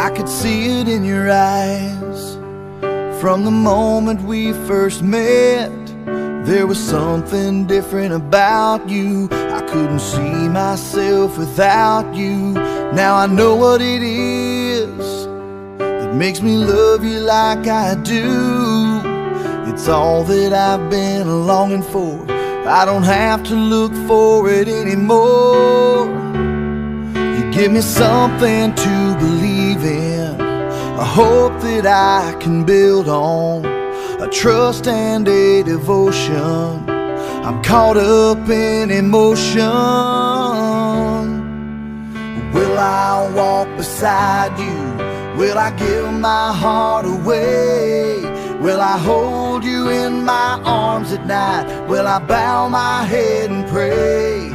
I could see it in your eyes. From the moment we first met, there was something different about you. I couldn't see myself without you. Now I know what it is that makes me love you like I do. It's all that I've been longing for. I don't have to look for it anymore. You give me something to believe in, a hope that I can build on, a trust and a devotion. I'm caught up in emotion. Will I walk beside you? Will I give my heart away? Will I hold you in my arms at night? Will I bow my head and pray?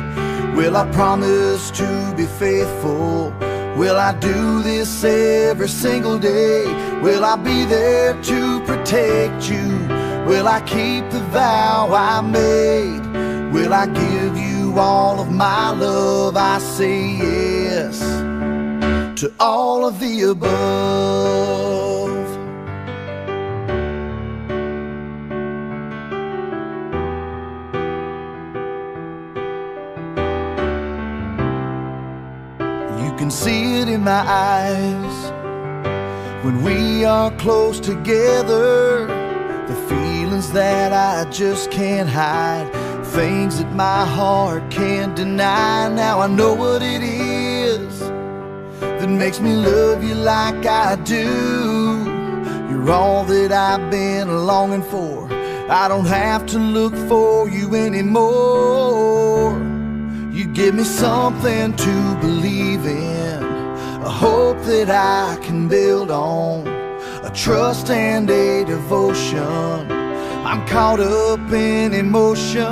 Will I promise to be faithful? Will I do this every single day? Will I be there to protect you? Will I keep the vow I made? Will I give you all of my love? I say yes to all of the above. You can see it in my eyes when we are close together. The feelings that I just can't hide, things that my heart can't deny. Now I know what it is that makes me love you like I do. You're all that I've been longing for. I don't have to look for you anymore. You give me something to believe in, a hope that I can build on, a trust and a devotion. I'm caught up in emotion.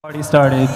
Party started.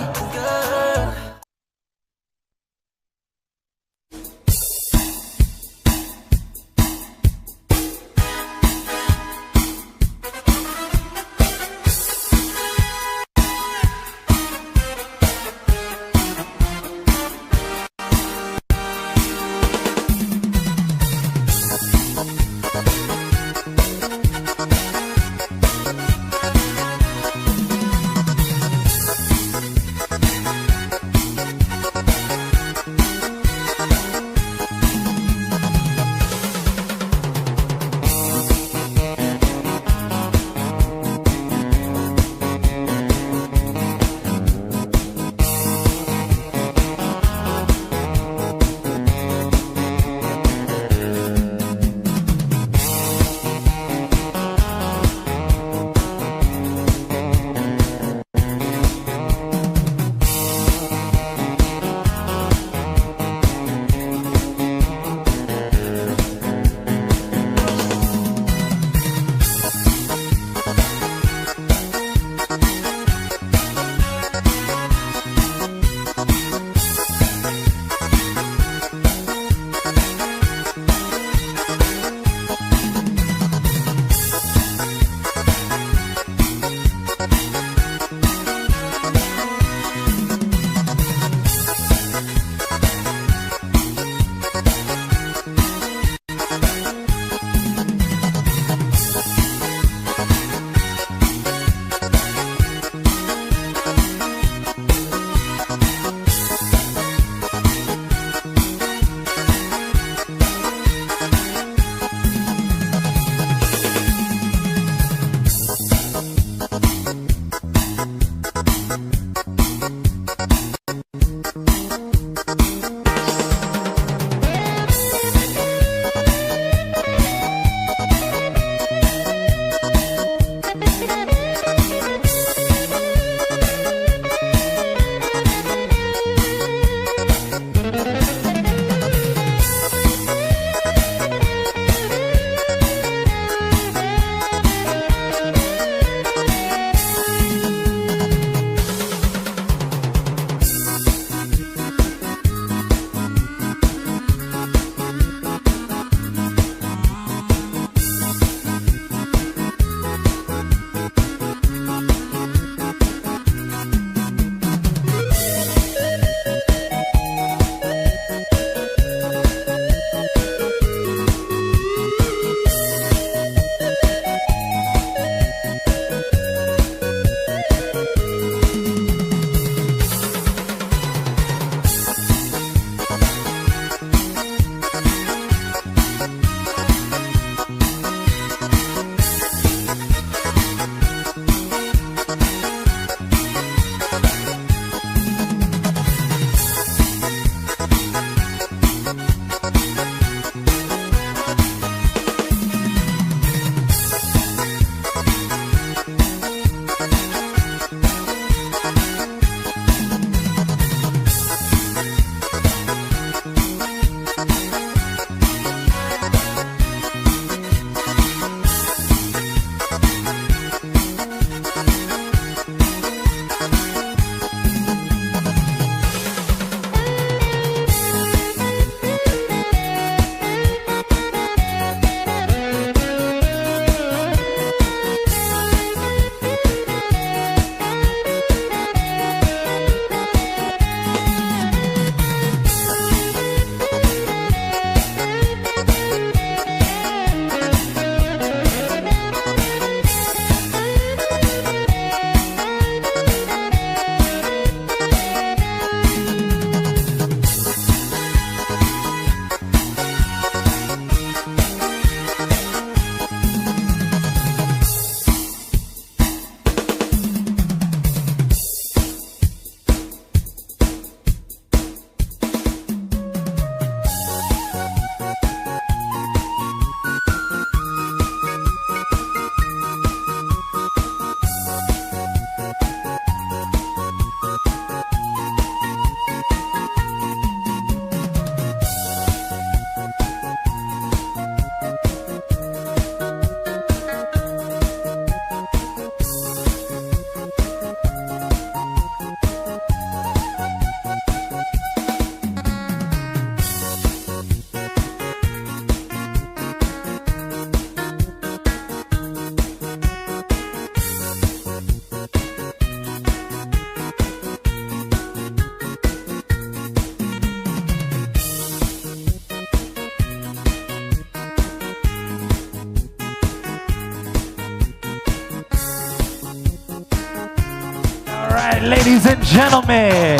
ladies and gentlemen,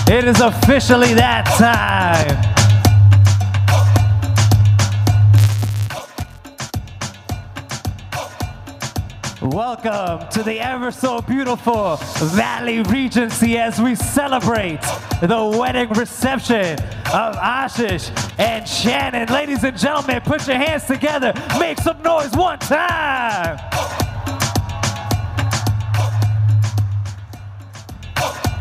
it is officially that time. Welcome to the ever so beautiful Valley Regency as we celebrate the wedding reception of Ashish and Shannon. Ladies and gentlemen, put your hands together. Make some noise one time.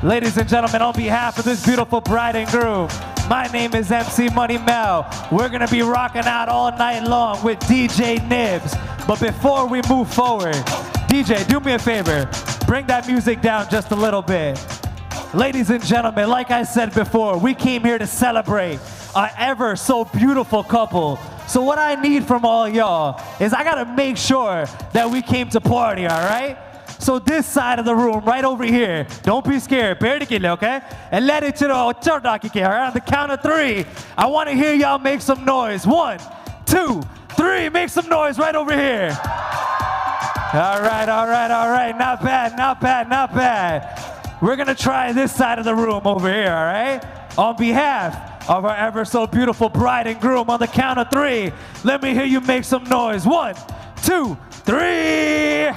Ladies and gentlemen, on behalf of this beautiful bride and groom, my name is MC Money Mel. We're gonna be rocking out all night long with DJ Nibs. But before we move forward, DJ, do me a favor. Bring that music down just a little bit. Ladies and gentlemen, like I said before, we came here to celebrate our ever so beautiful couple. So what I need from all y'all is I gotta make sure that we came to party, all right? So this side of the room, right over here, don't be scared, okay? And let it to the on the count of 3. I want to hear y'all make some noise. 1, 2, 3, make some noise right over here. All right, all right, all right, not bad, not bad, not bad. We're gonna try this side of the room over here, all right? On behalf of our ever so beautiful bride and groom, on the count of 3, let me hear you make some noise. 1, 2, 3.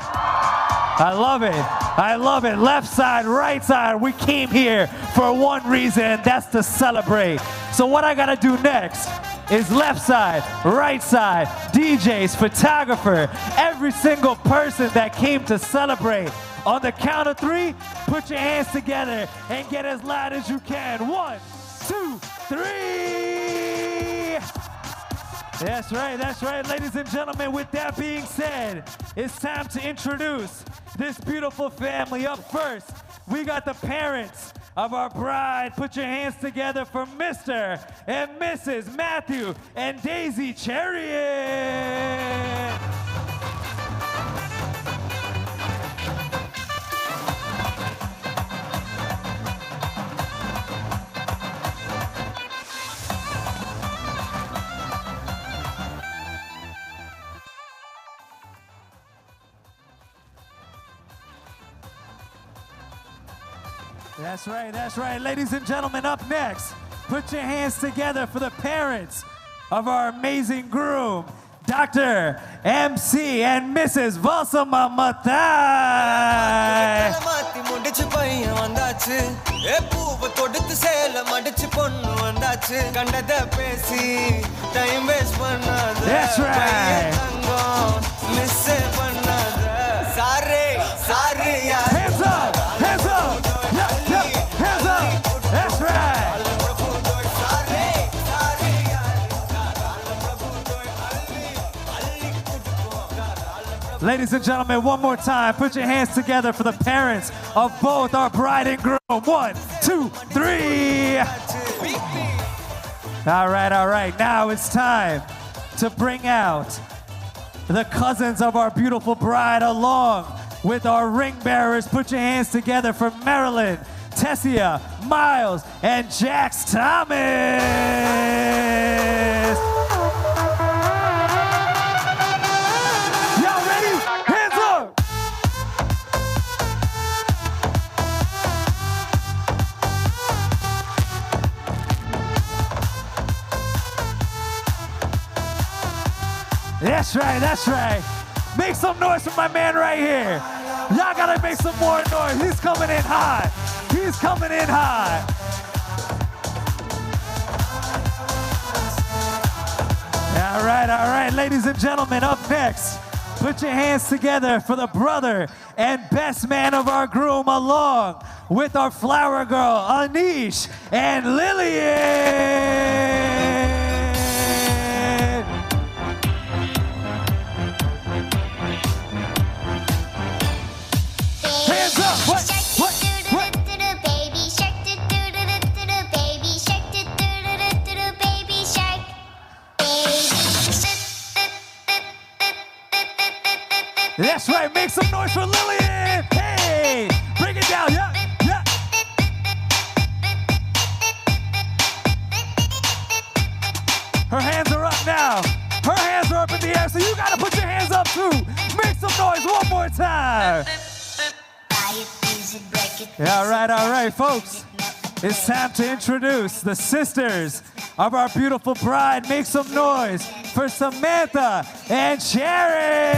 I love it. I love it. Left side, right side. We came here for one reason, and that's to celebrate. So what I gotta do next is left side, right side, DJs, photographer, every single person that came to celebrate. On the count of 3, put your hands together and get as loud as you can. 1, 2, 3. That's right, ladies and gentlemen. With that being said, it's time to introduce this beautiful family. Up first, we got the parents of our bride. Put your hands together for Mr. and Mrs. Matthew and Daisy Chariot. That's right. Ladies and gentlemen, up next, put your hands together for the parents of our amazing groom, Dr. MC and Mrs. Valsamamathai. That's right. Hands up, hands up. Hands up! That's right! Ladies and gentlemen, one more time, put your hands together for the parents of both our bride and groom. 1, 2, 3! All right. Now it's time to bring out the cousins of our beautiful bride along with our ring bearers. Put your hands together for Marilyn, Tessia, Miles, and Jax Thomas. Y'all ready? Hands up! That's right. Make some noise for my man right here. Y'all gotta make some more noise. He's coming in hot. He's coming in hot. All right. Ladies and gentlemen, up next, put your hands together for the brother and best man of our groom, along with our flower girl, Anish and Lillian. Hands up! What? That's right, make some noise for Lillian! Hey! Bring it down, yeah! Her hands are up now. Her hands are up in the air, so you gotta put your hands up too. Make some noise one more time. Yeah, all right, folks. It's time to introduce the sisters of our beautiful bride. Make some noise for Samantha and Sharon.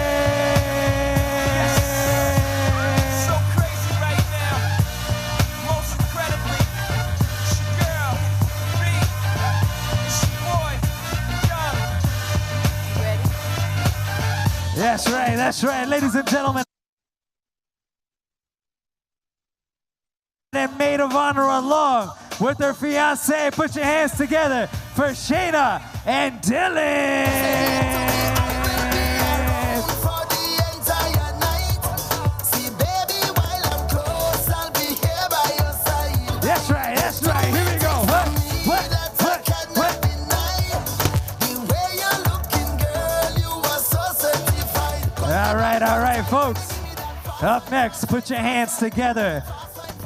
So crazy right now. Most incredibly, it's your girl, B. It's your boy, Young. You ready? That's right, ladies and gentlemen. And maid of honor along with her fiance. Put your hands together for Shayna and Dylan. That's right. Here we go. What? All right, folks. Up next, put your hands together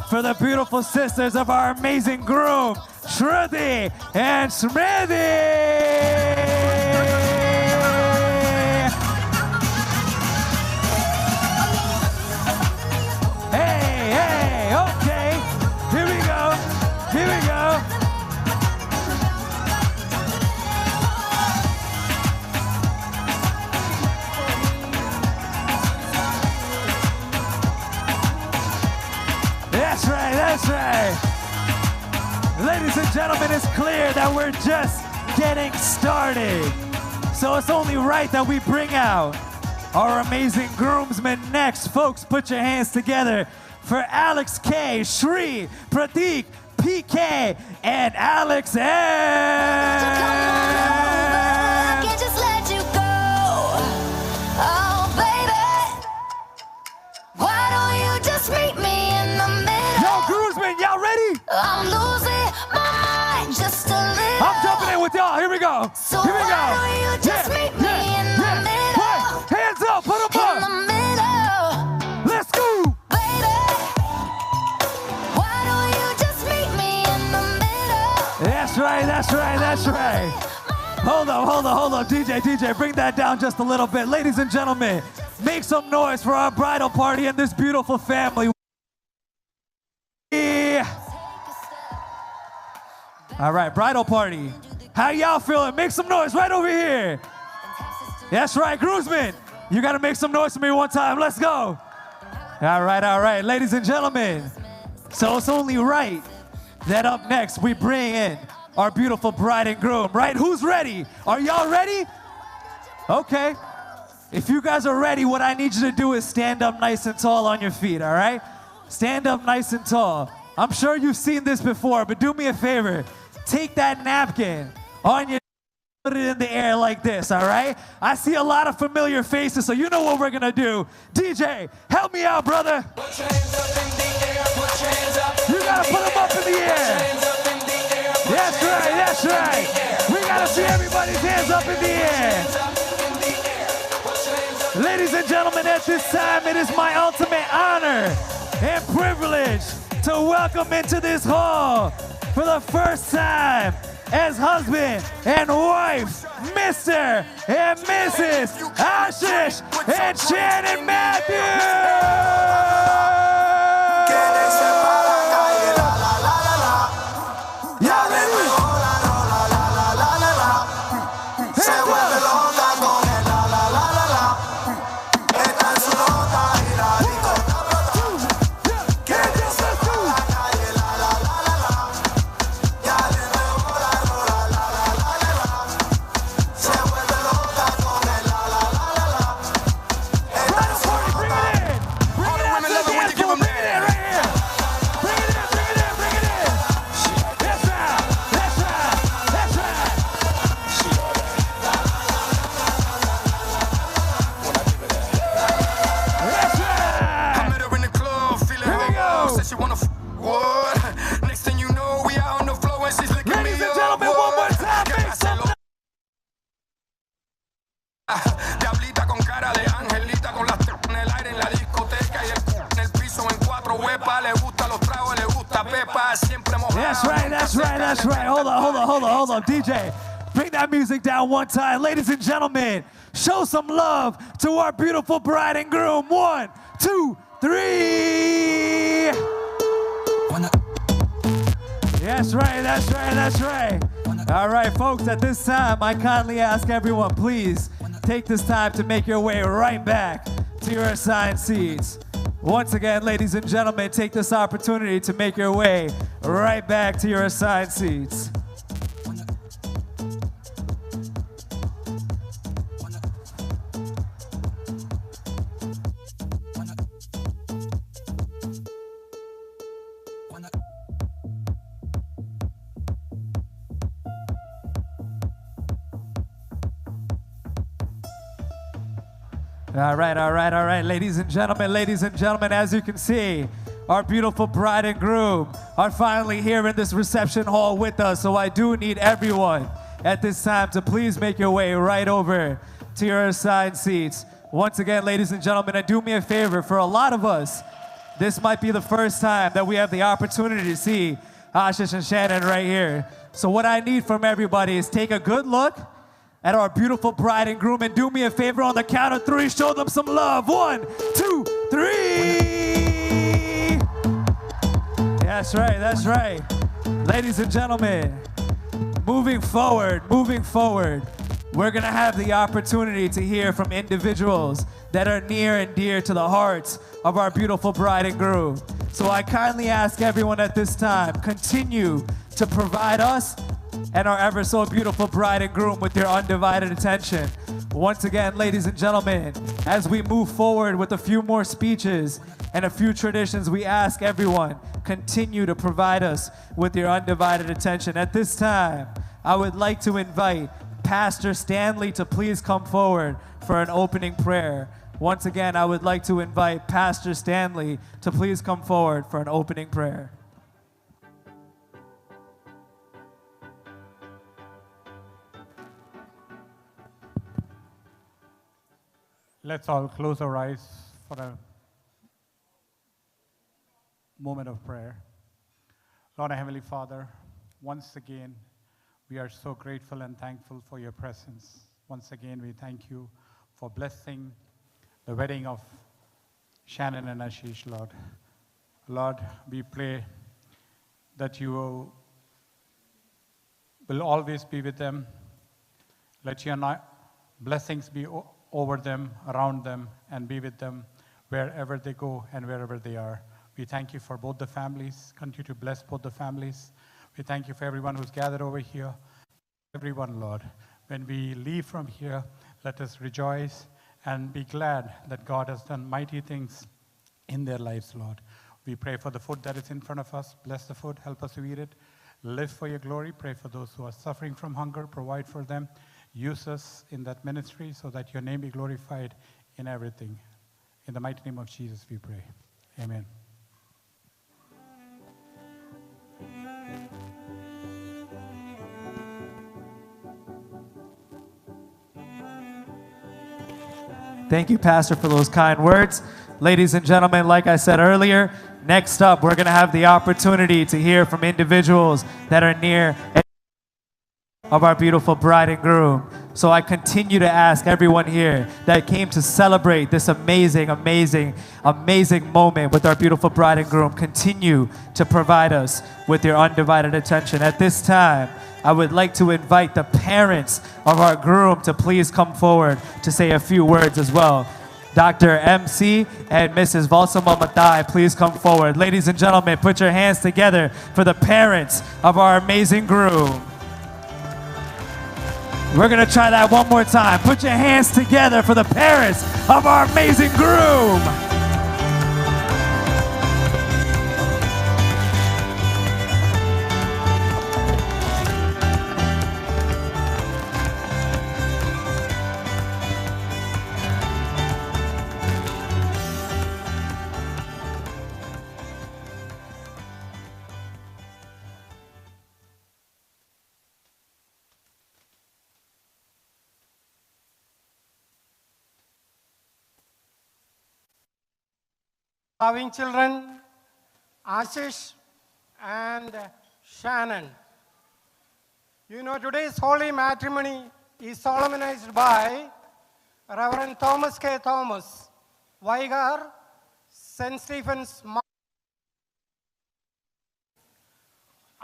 for the beautiful sisters of our amazing groom, Shruti and Smriti. Hey, okay. Here we go. That's right. Ladies and gentlemen, it's clear that we're just getting started. So it's only right that we bring out our amazing groomsmen next. Folks, put your hands together for Alex K, Shri, Pratik, PK, and Alex M. I can't just let you go. Oh, baby. Why don't you just meet me in the middle? Yo, groomsmen, y'all ready? I'm losing my mind just a little. I'm jumping in with y'all. Here we go. So why don't you just meet me in the middle? Right. Hands up, put them In the up. middle. Let's go. Baby, why don't you just meet me in the middle? That's right. Hold up. DJ, bring that down just a little bit. Ladies and gentlemen, make some noise for our bridal party and this beautiful family. Yeah. All right, bridal party. How y'all feeling? Make some noise right over here. That's right, groomsmen. You gotta make some noise for me one time. Let's go. All right. Ladies and gentlemen, so it's only right that up next we bring in our beautiful bride and groom, right? Who's ready? Are y'all ready? Okay. If you guys are ready, what I need you to do is stand up nice and tall on your feet, all right? Stand up nice and tall. I'm sure you've seen this before, but do me a favor. Take that napkin on your, put it in the air like this, all right? I see a lot of familiar faces, so you know what we're gonna do. DJ, help me out, brother. Put your hands up in the air, put your hands up. You gotta put them up in the air. That's right. We gotta see everybody's hands up in the air. Ladies and gentlemen, at this time, it is my ultimate honor and privilege to welcome into this hall for the first time as husband and wife, Mr. and Mrs. Ashish and Shannon Matthews. Y'all ready? Diablita con cara de angelita, con las tetas en el aire en la discoteca y el en el piso en cuatro huepas. Le gusta los tragos, le gusta Pepa, siempre mojada. That's right. Hold on. DJ, bring that music down one time. Ladies and gentlemen, show some love to our beautiful bride and groom. 1, 2, 3. That's right, that's right, that's right. All right, folks, at this time, I kindly ask everyone, please take this time to make your way right back to your assigned seats. Once again, ladies and gentlemen, take this opportunity to make your way right back to your assigned seats. All right, ladies and gentlemen, as you can see, our beautiful bride and groom are finally here in this reception hall with us, so I do need everyone at this time to please make your way right over to your assigned seats. Once again, ladies and gentlemen, and do me a favor, for a lot of us, this might be the first time that we have the opportunity to see Ashish and Shannon right here. So what I need from everybody is take a good look at our beautiful bride and groom, and do me a favor, on the count of 3, show them some love. 1, 2, 3. That's right, that's right. Ladies and gentlemen, moving forward, we're gonna have the opportunity to hear from individuals that are near and dear to the hearts of our beautiful bride and groom. So I kindly ask everyone at this time, continue to provide us and our ever so beautiful bride and groom with your undivided attention. Once again, ladies and gentlemen, as we move forward with a few more speeches and a few traditions, we ask everyone, continue to provide us with your undivided attention. At this time, I would like to invite Pastor Stanley to please come forward for an opening prayer. Once again, I would like to invite Pastor Stanley to please come forward for an opening prayer. Let's all close our eyes for a moment of prayer. Lord, our Heavenly Father, once again, we are so grateful and thankful for your presence. Once again, we thank you for blessing the wedding of Shannon and Ashish, Lord. Lord, we pray that you will always be with them. Let your blessings be over them, around them, and be with them wherever they go and wherever they are. We thank you for both the families. Continue to bless both the families. We thank you for everyone who's gathered over here. Everyone, Lord, when we leave from here, let us rejoice and be glad that God has done mighty things in their lives, Lord. We pray for the food that is in front of us. Bless the food. Help us to eat it. Live for your glory. Pray for those who are suffering from hunger. Provide for them. Use us in that ministry so that your name be glorified in everything. In the mighty name of Jesus, we pray. Amen. Thank you, Pastor, for those kind words. Ladies and gentlemen, like I said earlier, next up, we're going to have the opportunity to hear from individuals that are near of our beautiful bride and groom. So I continue to ask everyone here that came to celebrate this amazing moment with our beautiful bride and groom, continue to provide us with your undivided attention. At this time, I would like to invite the parents of our groom to please come forward to say a few words as well. Dr. MC and Mrs. Valsama Matai, please come forward. Ladies and gentlemen, put your hands together for the parents of our amazing groom. We're going to try that one more time. Put your hands together for the parents of our amazing groom. Loving children, Ashish and Shannon. You know, today's holy matrimony is solemnized by Reverend Thomas K. Thomas, Vigar, St. Stephen's.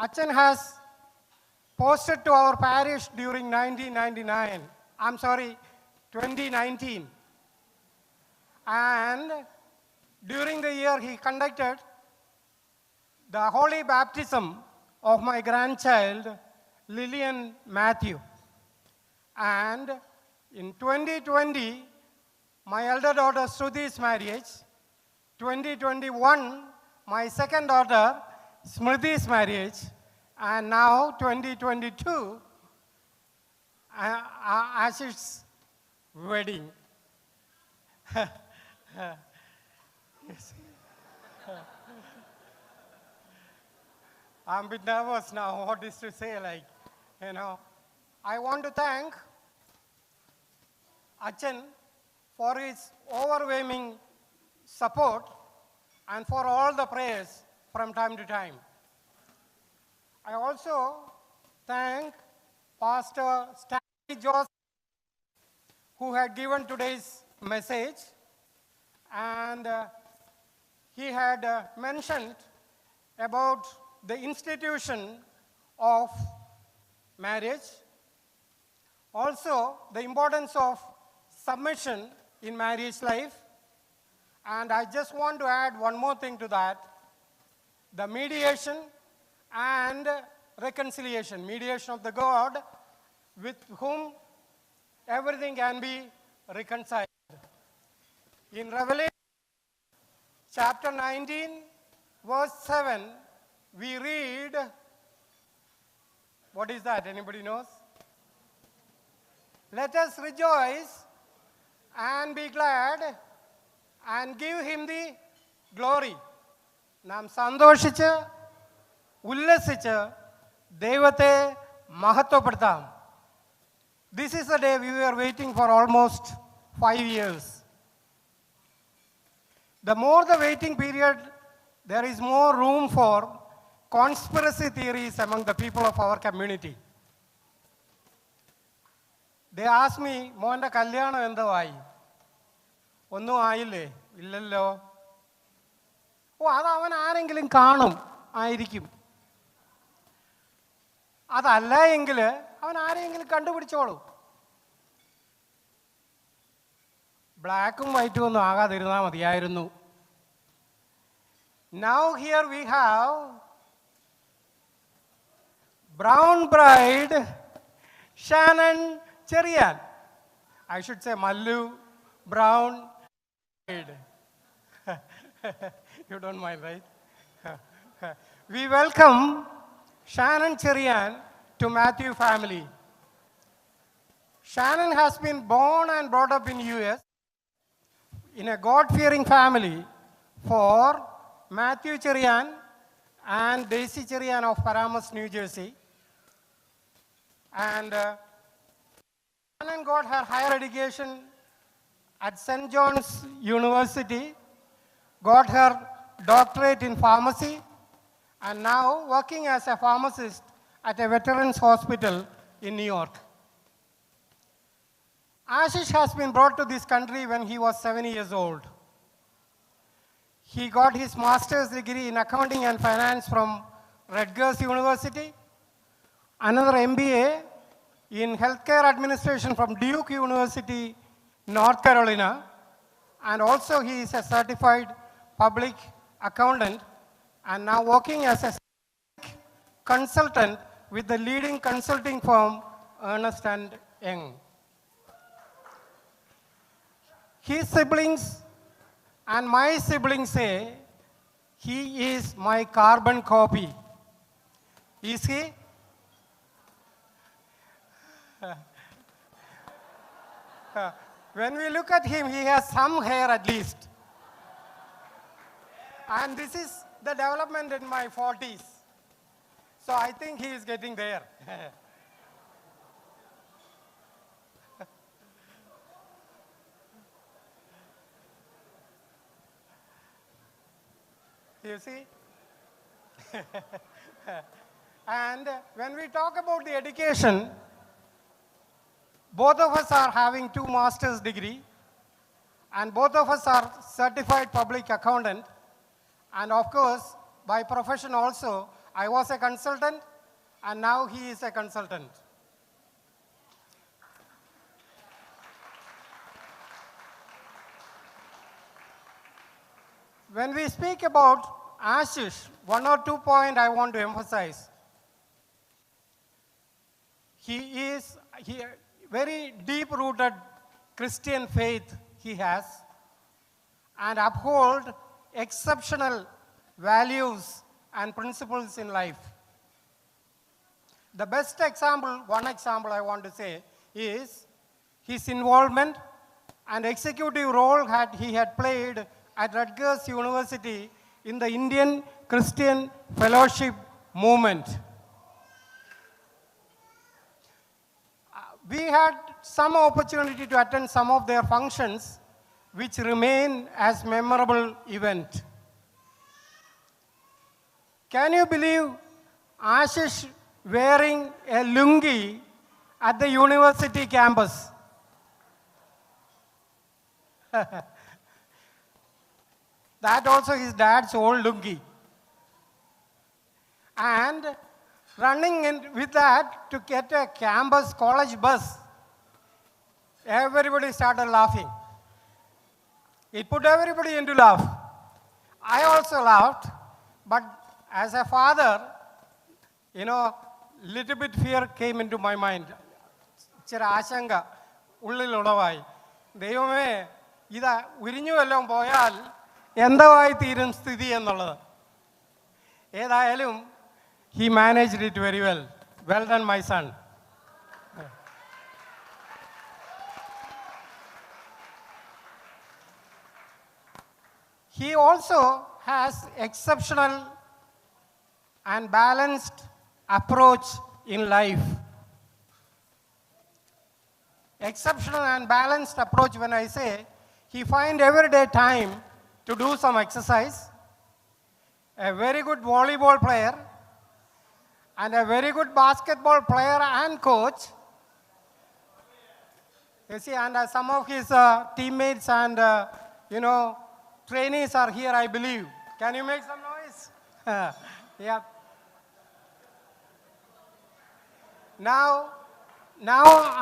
Achan has posted to our parish during 2019. And during the year, he conducted the holy baptism of my grandchild, Lillian Matthew. And in 2020, my elder daughter Sruti's marriage. 2021, my second daughter Smriti's marriage. And now 2022, Ashish's wedding. Yes. I'm a bit nervous now, what is to say, like, you know. I want to thank Achan for his overwhelming support and for all the prayers from time to time. I also thank Pastor Stanley Joseph, who had given today's message, and he had mentioned about the institution of marriage, also the importance of submission in marriage life, and I just want to add one more thing to that, the mediation and reconciliation, mediation of the God with whom everything can be reconciled. In Revelation chapter 19, verse 7, we read, what is that? Anybody knows? Let us rejoice and be glad and give him the glory. നാം സന്തോഷിച്ച് ഉല്ലസിച്ച് ദൈവത്തെ മഹത്വപ്പെടുത്താം. This is the day we were waiting for almost 5 years. The more the waiting period, there is more room for conspiracy theories among the people of our community. They ask me, മോൻ്റെ കല്യാണം എന്തോ ആയി? ഒന്നും ആയില്ലേ? ഇല്ലല്ലോ. ഓ, അത് അവൻ ആരെങ്കിലും കാണും ആയിരിക്കും. അതല്ല എങ്കിൽ അവൻ ആരെങ്കിലും കണ്ടുപിടിച്ചോളൂ. ബ്ലാക്കും വൈറ്റും ഒന്നും ആകാതിരുന്നാൽ മതിയായിരുന്നു. Now here we have brown bride Shannon Cherian. I should say Mallu Brown bride. You don't mind, right? We welcome Shannon Cherian to Matthew family. Shannon has been born and brought up in US in a God-fearing family for Matthew Cherian and Daisy Cherian of Paramus, New Jersey. And Shannon got her higher education at St. John's University, got her doctorate in pharmacy, and now working as a pharmacist at a veterans hospital in New York. Ashish has been brought to this country when he was 7 years old. He got his master's degree in accounting and finance from Rutgers University, another MBA in healthcare administration from Duke University, North Carolina, and also he is a certified public accountant and now working as a consultant with the leading consulting firm Ernst & Young. His siblings and my siblings say he is my carbon copy. Is he? When we look at him, he has some hair at least. And this is the development in my 40s. So I think he is getting there. You see? And when we talk about the education, both of us are having 2 master's degree, and both of us are certified public accountant, and of course, by profession also, I was a consultant, and now he is a consultant. When we speak about Ashish, one or two points I want to emphasize. He is very deep-rooted Christian faith he has, and uphold exceptional values and principles in life. The best example, one example I want to say, is his involvement and executive role he had played at Rutgers University in the Indian Christian Fellowship movement. We had some opportunity to attend some of their functions, which remain as memorable event. Can you believe Ashish wearing a lungi at the university campus? That also his dad's old lungi. And running in with that to get a campus college bus, everybody started laughing. It put everybody into laugh. I also laughed, but as a father, little bit fear came into my mind. ഇച്ചിരി ആശങ്ക ഉള്ളിലുളവായി. ദൈവമേ, ഇത് ഉരിഞ്ഞു വല്ലതും പോയാൽ എന്തായി തീരും സ്ഥിതി എന്നുള്ളത്. ഏതായാലും he managed it very well. Well done, my son. He also has exceptional and balanced approach in life. Exceptional and balanced approach, when I say, he find every day time to do some exercise, a very good volleyball player, and a very good basketball player and coach. You see, and some of his teammates and, trainees are here, I believe. Can you make some noise? Yeah. Now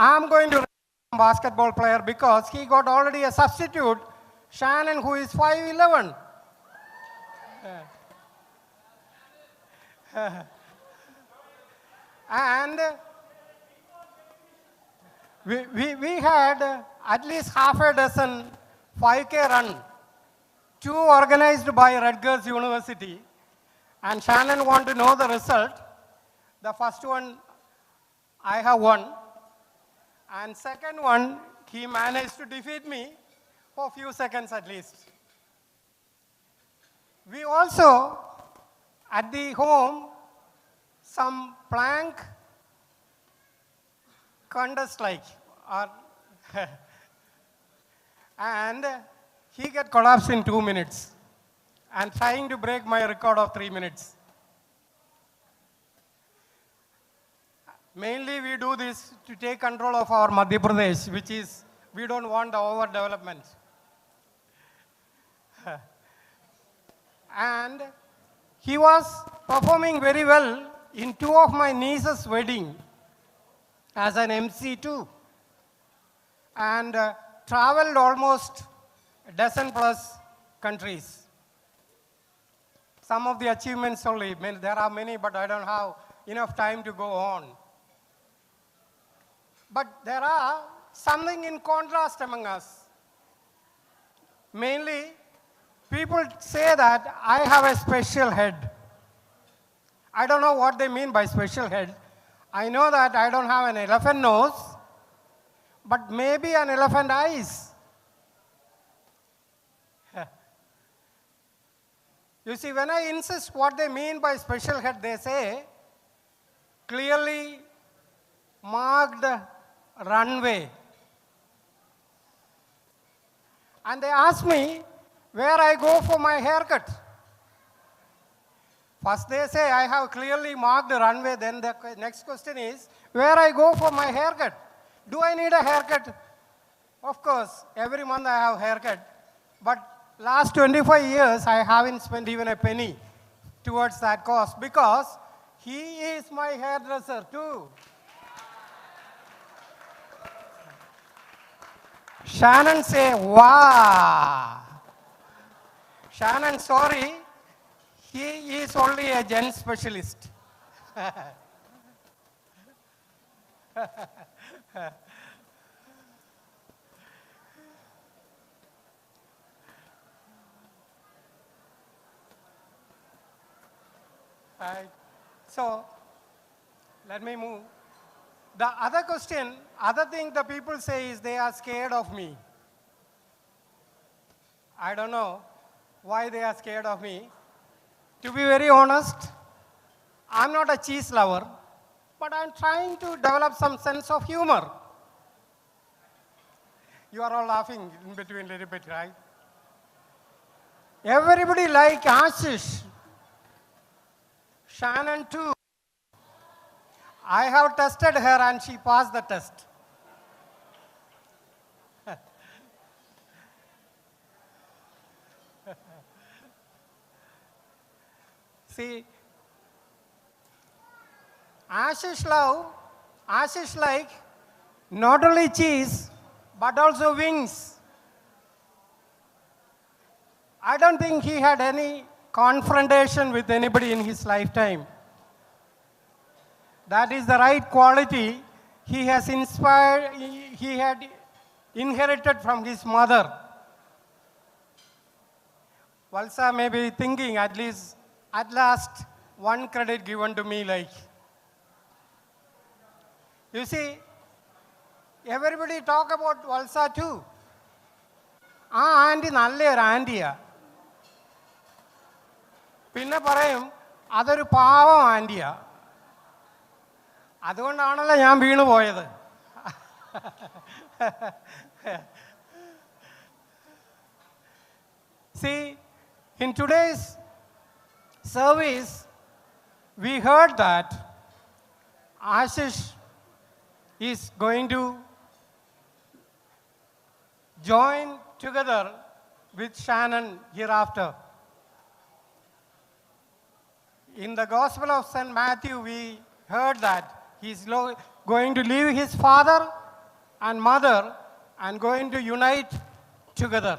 I'm going to basketball player because he got already a substitute, Shannon, who is 5'11". And we had at least half a dozen 5K run, 2 organized by Rutgers University, and Shannon want to know the result. The first one I have won, and second one he managed to defeat me for a few seconds at least. We also at the home some plank contest like, and he get collapsed in 2 minutes and trying to break my record of 3 minutes. Mainly we do this to take control of our Madhya Pradesh, which is, we don't want the overdevelopment. And he was performing very well in 2 of my nieces' wedding as an MC too, and traveled almost a dozen plus countries. Some of the achievements only, there are many, but I don't have enough time to go on. But there are something in contrast among us. Mainly, people say that I have a special head. I don't know what they mean by special head. I know that I don't have an elephant nose, but maybe an elephant eyes. You see, when I insist what they mean by special head, they say clearly marked runway. And they ask me where I go for my haircut. First they say I have clearly marked the runway, then the next question is where I go for my haircut. Do I need a haircut? Of course, every month I have haircut, but last 25 years I haven't spent even a penny towards that cost because He is my hairdresser too. Shannon say, wow. Shannon, sorry, he is only a gen specialist. Right. So, let me move. The other question, other thing the people say is they are scared of me. I don't know why they are scared of me. To be very honest, I'm not a cheese lover, but I'm trying to develop some sense of humor. You are all laughing in between a little bit, right? Everybody like Ashish. Shannon too. I have tested her and she passed the test. See, Ashish like not only cheese, but also wings. I don't think he had any confrontation with anybody in his lifetime. That is the right quality he has inspired, he had inherited from his mother. Valsa may be thinking at last one credit given to me like. You see, everybody talk about Valsa too. Auntie nalle or auntie. പിന്നെ പറയും അതൊരു പാവം ആൻറ്റിയാ അതുകൊണ്ടാണല്ലോ ഞാൻ വീണു പോയത് See, in today's service, we heard that Ashish is going to join together with Shannon hereafter. In the Gospel of St. Matthew, we heard that he's going to leave his father and mother and going to unite together.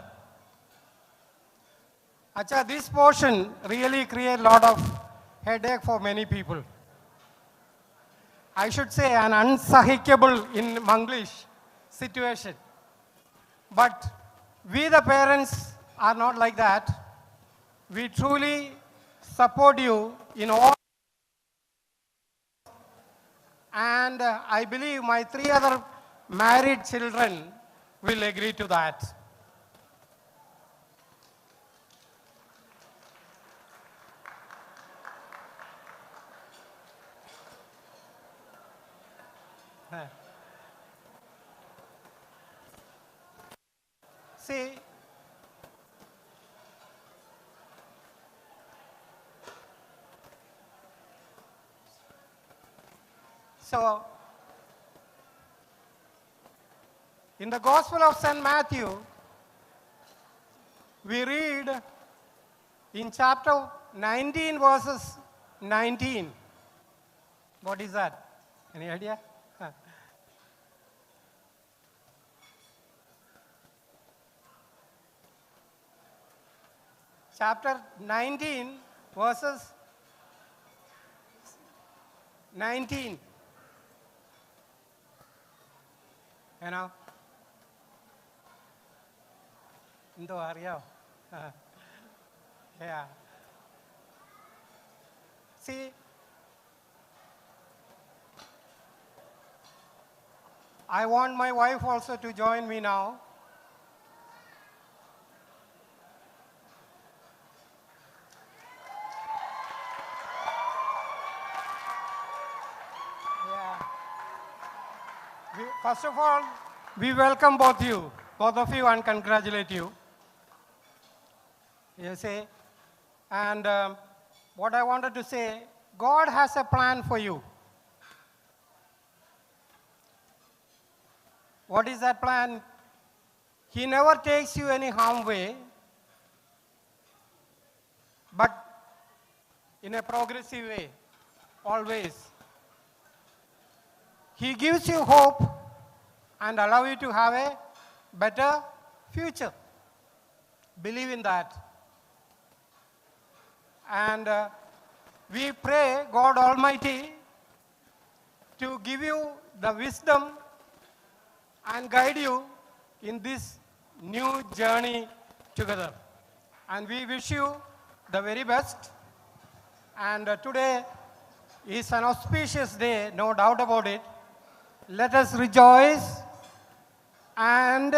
Acha, this portion really creates a lot of headache for many people. I should say an unsahikable in Manglish situation. But we the parents are not like that. We truly support you in all. And I believe my 3 other married children will agree to that. See, so in the Gospel of St. Matthew, we read in chapter 19 verses 19. What is that? Any idea? Chapter 19 verses 19. You know? Indo അറിയോ? Yeah. See, I want my wife also to join me now. First of all, we welcome both of you, and congratulate you. You see, and what I wanted to say, God has a plan for you. What is that plan? He never takes you any harm way, but in a progressive way. always. He gives you hope and allow you to have a better future. Believe in that. And we pray God Almighty to give you the wisdom and guide you in this new journey together. And we wish you the very best. And today is an auspicious day, no doubt about it. Let us rejoice and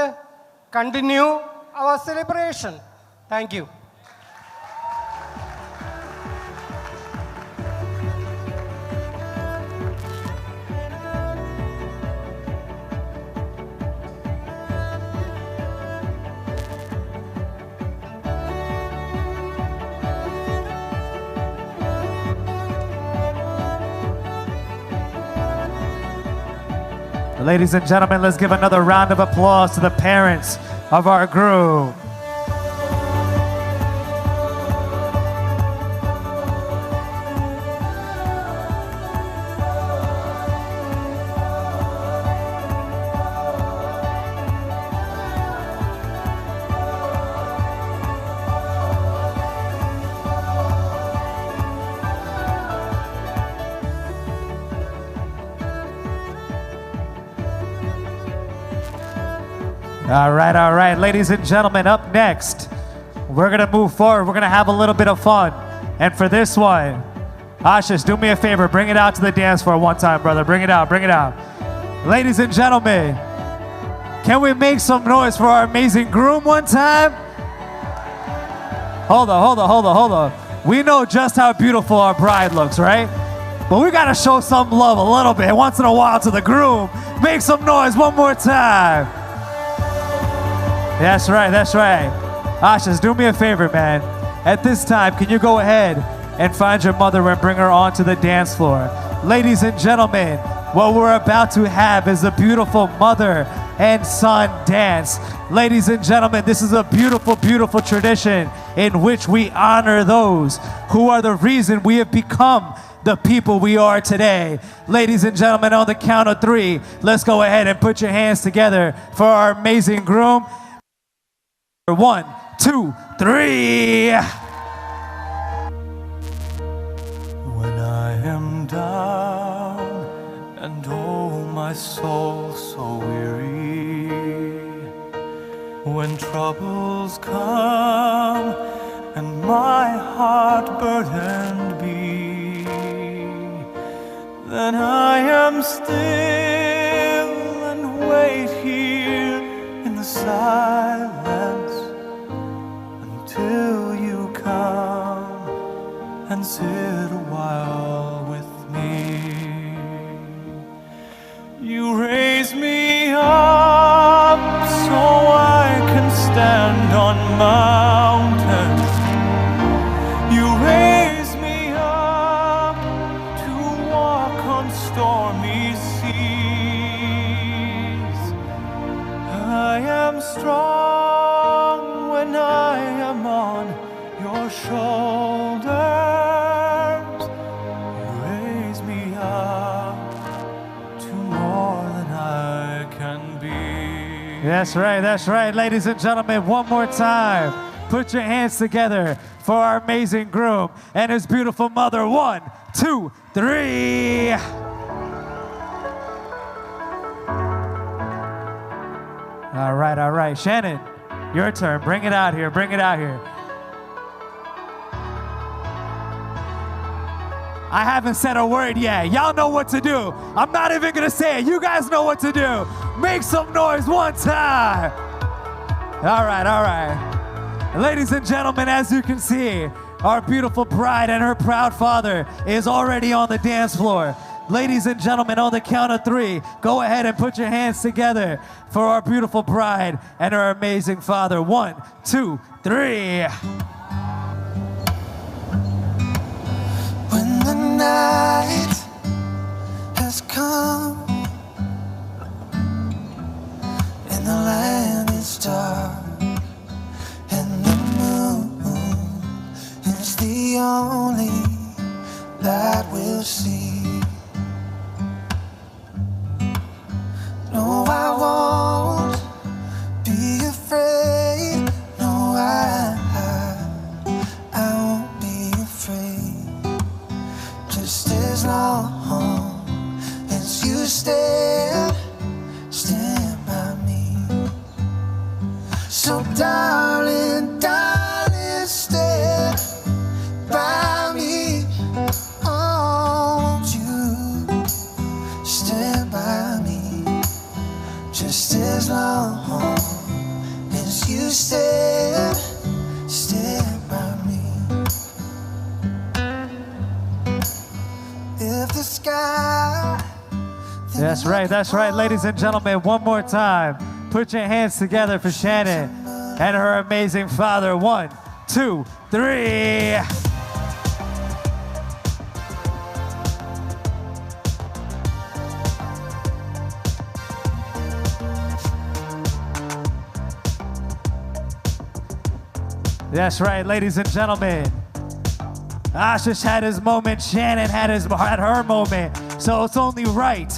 continue our celebration. Thank you. Ladies and gentlemen, let's give another round of applause to the parents of our groom. All right, ladies and gentlemen, up next, we're gonna move forward. We're gonna have a little bit of fun. And for this one, Ashish, do me a favor, bring it out to the dance floor one time, brother. Bring it out, bring it out. Ladies and gentlemen, can we make some noise for our amazing groom one time? Hold on. We know just how beautiful our bride looks, right? But we gotta show some love a little bit once in a while to the groom. Make some noise one more time. That's right. Ashish, do me a favor, man. At this time, can you go ahead and find your mother and bring her onto the dance floor? Ladies and gentlemen, what we're about to have is a beautiful mother and son dance. Ladies and gentlemen, this is a beautiful, beautiful tradition in which we honor those who are the reason we have become the people we are today. Ladies and gentlemen, on the count of 3, let's go ahead and put your hands together for our amazing groom. 1, 2, 3. When I am down and oh my soul so weary, when troubles come and my heart burdened be, then I am still and wait here in the silence till you come and sit a while with me. You raise me up so I can stand on mountains. You raise me up to walk on stormy seas. I am strong when I am on your shoulders. You raise me up to more than I can be. That's right, ladies and gentlemen, one more time. Put your hands together for our amazing groom and his beautiful mother. 1, 2, 3. All right. Shannon, your turn. Bring it out here. I haven't said a word yet. Y'all know what to do. I'm not even gonna say it. You guys know what to do. Make some noise one time. All right. Ladies and gentlemen, as you can see, our beautiful bride and her proud father is already on the dance floor. Ladies and gentlemen, on the count of 3, go ahead and put your hands together for our beautiful bride and her amazing father. 1, 2, 3. When the night has come and the land is dark and the moon is the only light will see. No, I won't be afraid. No, I won't be afraid. Just as long as you stand by me. So darling, darling, stand by me. Oh, won't you stand by me? Just as long as you stand by me. If the sky. That's right, ladies and gentlemen, one more time. Put your hands together for Shannon and her amazing father. 1, 2, 3. That's right, ladies and gentlemen. Ashish had his moment, Shannon had her moment. So it's only right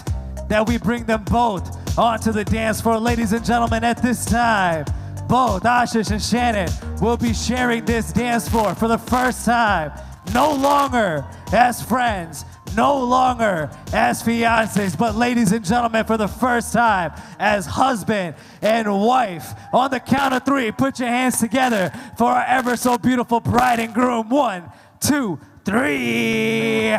that we bring them both onto the dance floor. Ladies and gentlemen, at this time, both Ashish and Shannon will be sharing this dance floor for the first time. No longer as friends, no longer as fiancés, but ladies and gentlemen, for the first time as husband and wife. On the count of 3, put your hands together for our ever so beautiful bride and groom. 1, 2, 3.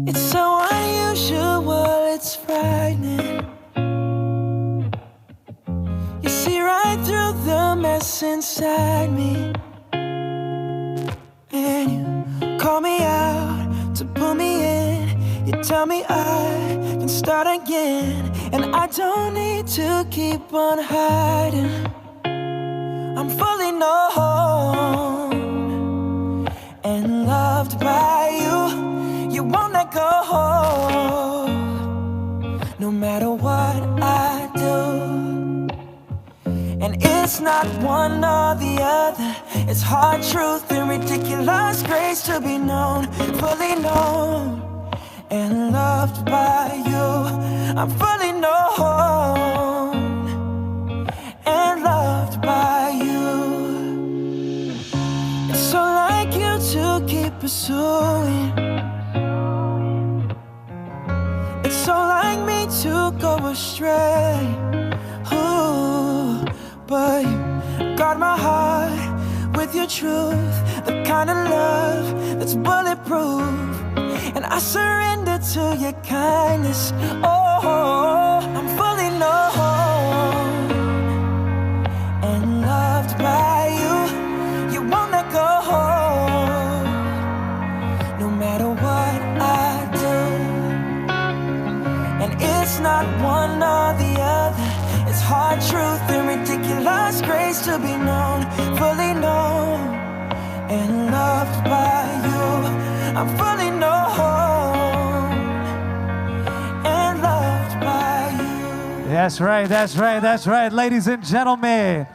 It's so unusual, it's frightening. You see right through the mess inside me. And you call me out to pull me in. You tell me I can start again. And I don't need to keep on hiding. I'm fully known and loved by you. You won't let go, no matter what I do. And it's not one or the other. It's hard truth and ridiculous grace to be known, fully known and loved by you. I'm fully known and loved by you. It's so like you to keep pursuing. It's so like me to go astray. Ooh, but you guard my heart with your truth, the kind of love that's bulletproof. And I surrender to your kindness. Oh, I'm fully known and loved by you. You won't let go, no matter what I do. And it's not one or the other. It's hard truth and ridiculous grace to be known, fully known and loved by you. I'm fully known and loved by you. That's right, ladies and gentlemen.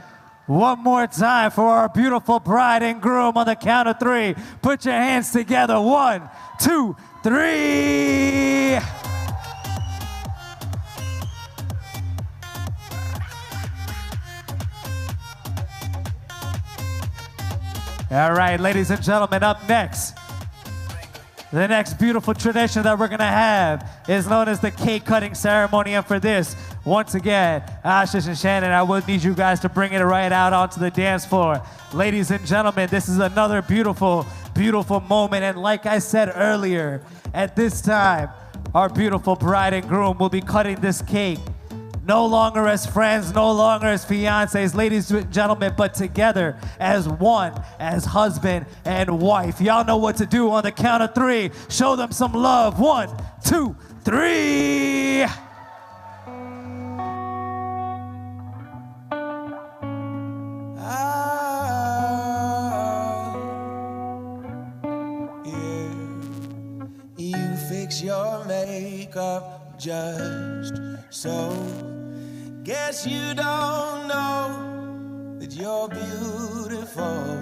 One more time for our beautiful bride and groom on the count of 3. Put your hands together. 1, 2, 3. All right, ladies and gentlemen, up next, the next beautiful tradition that we're gonna have is known as the cake cutting ceremony. And for this, once again, Ashish and Shannon, I would need you guys to bring it right out onto the dance floor. Ladies and gentlemen, this is another beautiful, beautiful moment. And like I said earlier, at this time, our beautiful bride and groom will be cutting this cake. No longer as friends, no longer as fiancés, ladies and gentlemen, but together as one, as husband and wife. Y'all know what to do on the count of 3. Show them some love. 1, 2, 3. You fix your makeup, judged. So, guess you don't know that you're beautiful.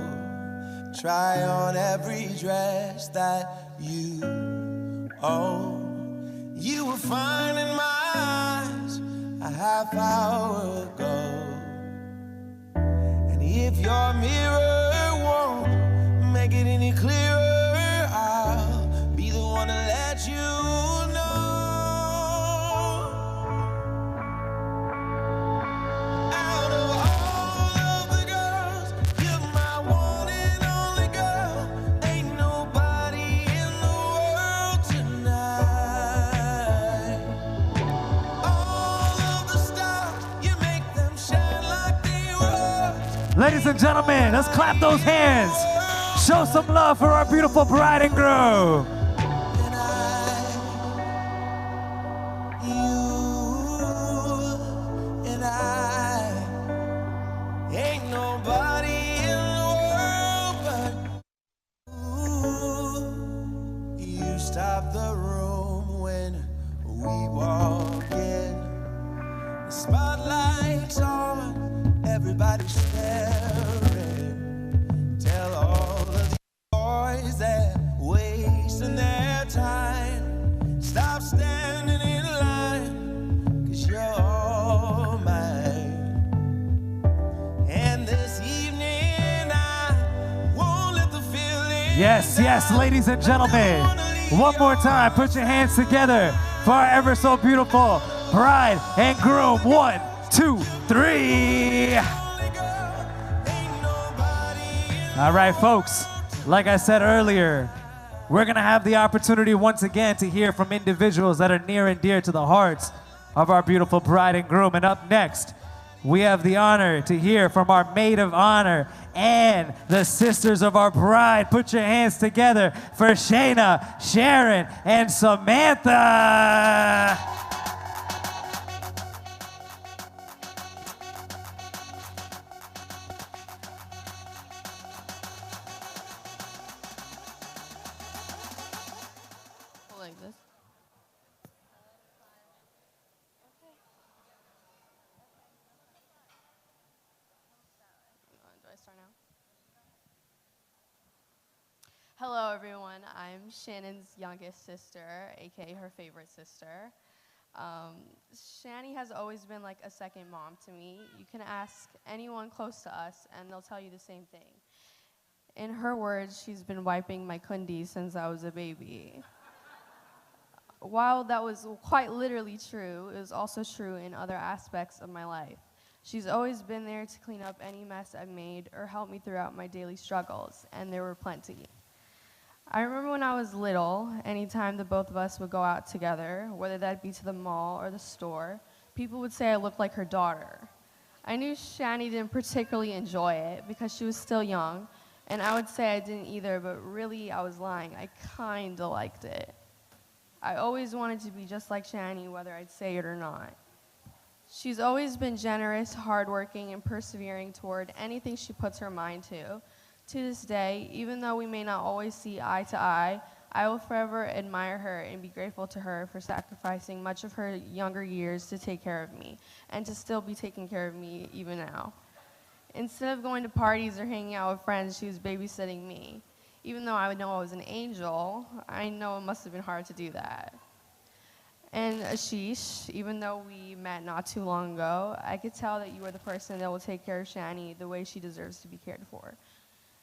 Try on every dress that you own. You were fine in my eyes a half hour ago. And if your mirror won't make it any clearer, I'll be the one to let you know. Out of all of the girls, you're my one and only girl. Ain't nobody in the world tonight. All of the stars, you make them shine like they were. Ladies and gentlemen, let's clap those hands. Show some love for our beautiful bride and groom. Ain't nobody in the world but you. Stop the room when we walk in. The spotlight's on, everybody's staring. Tell all of the boys that wasting their time, stop standing in line, 'cause you're all mine. And this evening I won't let the feeling. Yes, yes, ladies and gentlemen. One more time, put your hands together for our ever so beautiful bride and groom. 1, 2, 3. All right, folks, like I said earlier, we're gonna have the opportunity once again to hear from individuals that are near and dear to the hearts of our beautiful bride and groom. And up next, we have the honor to hear from our maid of honor and the sisters of our bride. Put your hands together for Shayna, Sharon, and Samantha. Like this. Do I start now? Hello, everyone. I'm Shannon's youngest sister, aka her favorite sister. Shanny has always been like a second mom to me. You can ask anyone close to us, and they'll tell you the same thing. In her words, she's been wiping my kundi since I was a baby. While that was quite literally true, it was also true in other aspects of my life. She's always been there to clean up any mess I've made or help me throughout my daily struggles, and there were plenty. I remember when I was little, anytime the both of us would go out together, whether that be to the mall or the store, people would say I looked like her daughter. I knew Shani didn't particularly enjoy it because she was still young, and I would say I didn't either, but really I was lying. I kinda liked it. I always wanted to be just like Shani, whether I'd say it or not. She's always been generous, hardworking, and persevering toward anything she puts her mind to. To this day, even though we may not always see eye to eye, I will forever admire her and be grateful to her for sacrificing much of her younger years to take care of me, and to still be taking care of me even now. Instead of going to parties or hanging out with friends, she was babysitting me. Even though I would know I was an angel, I know it must have been hard to do that. And Ashish, even though we met not too long ago, I could tell that you are the person that will take care of Shani the way she deserves to be cared for.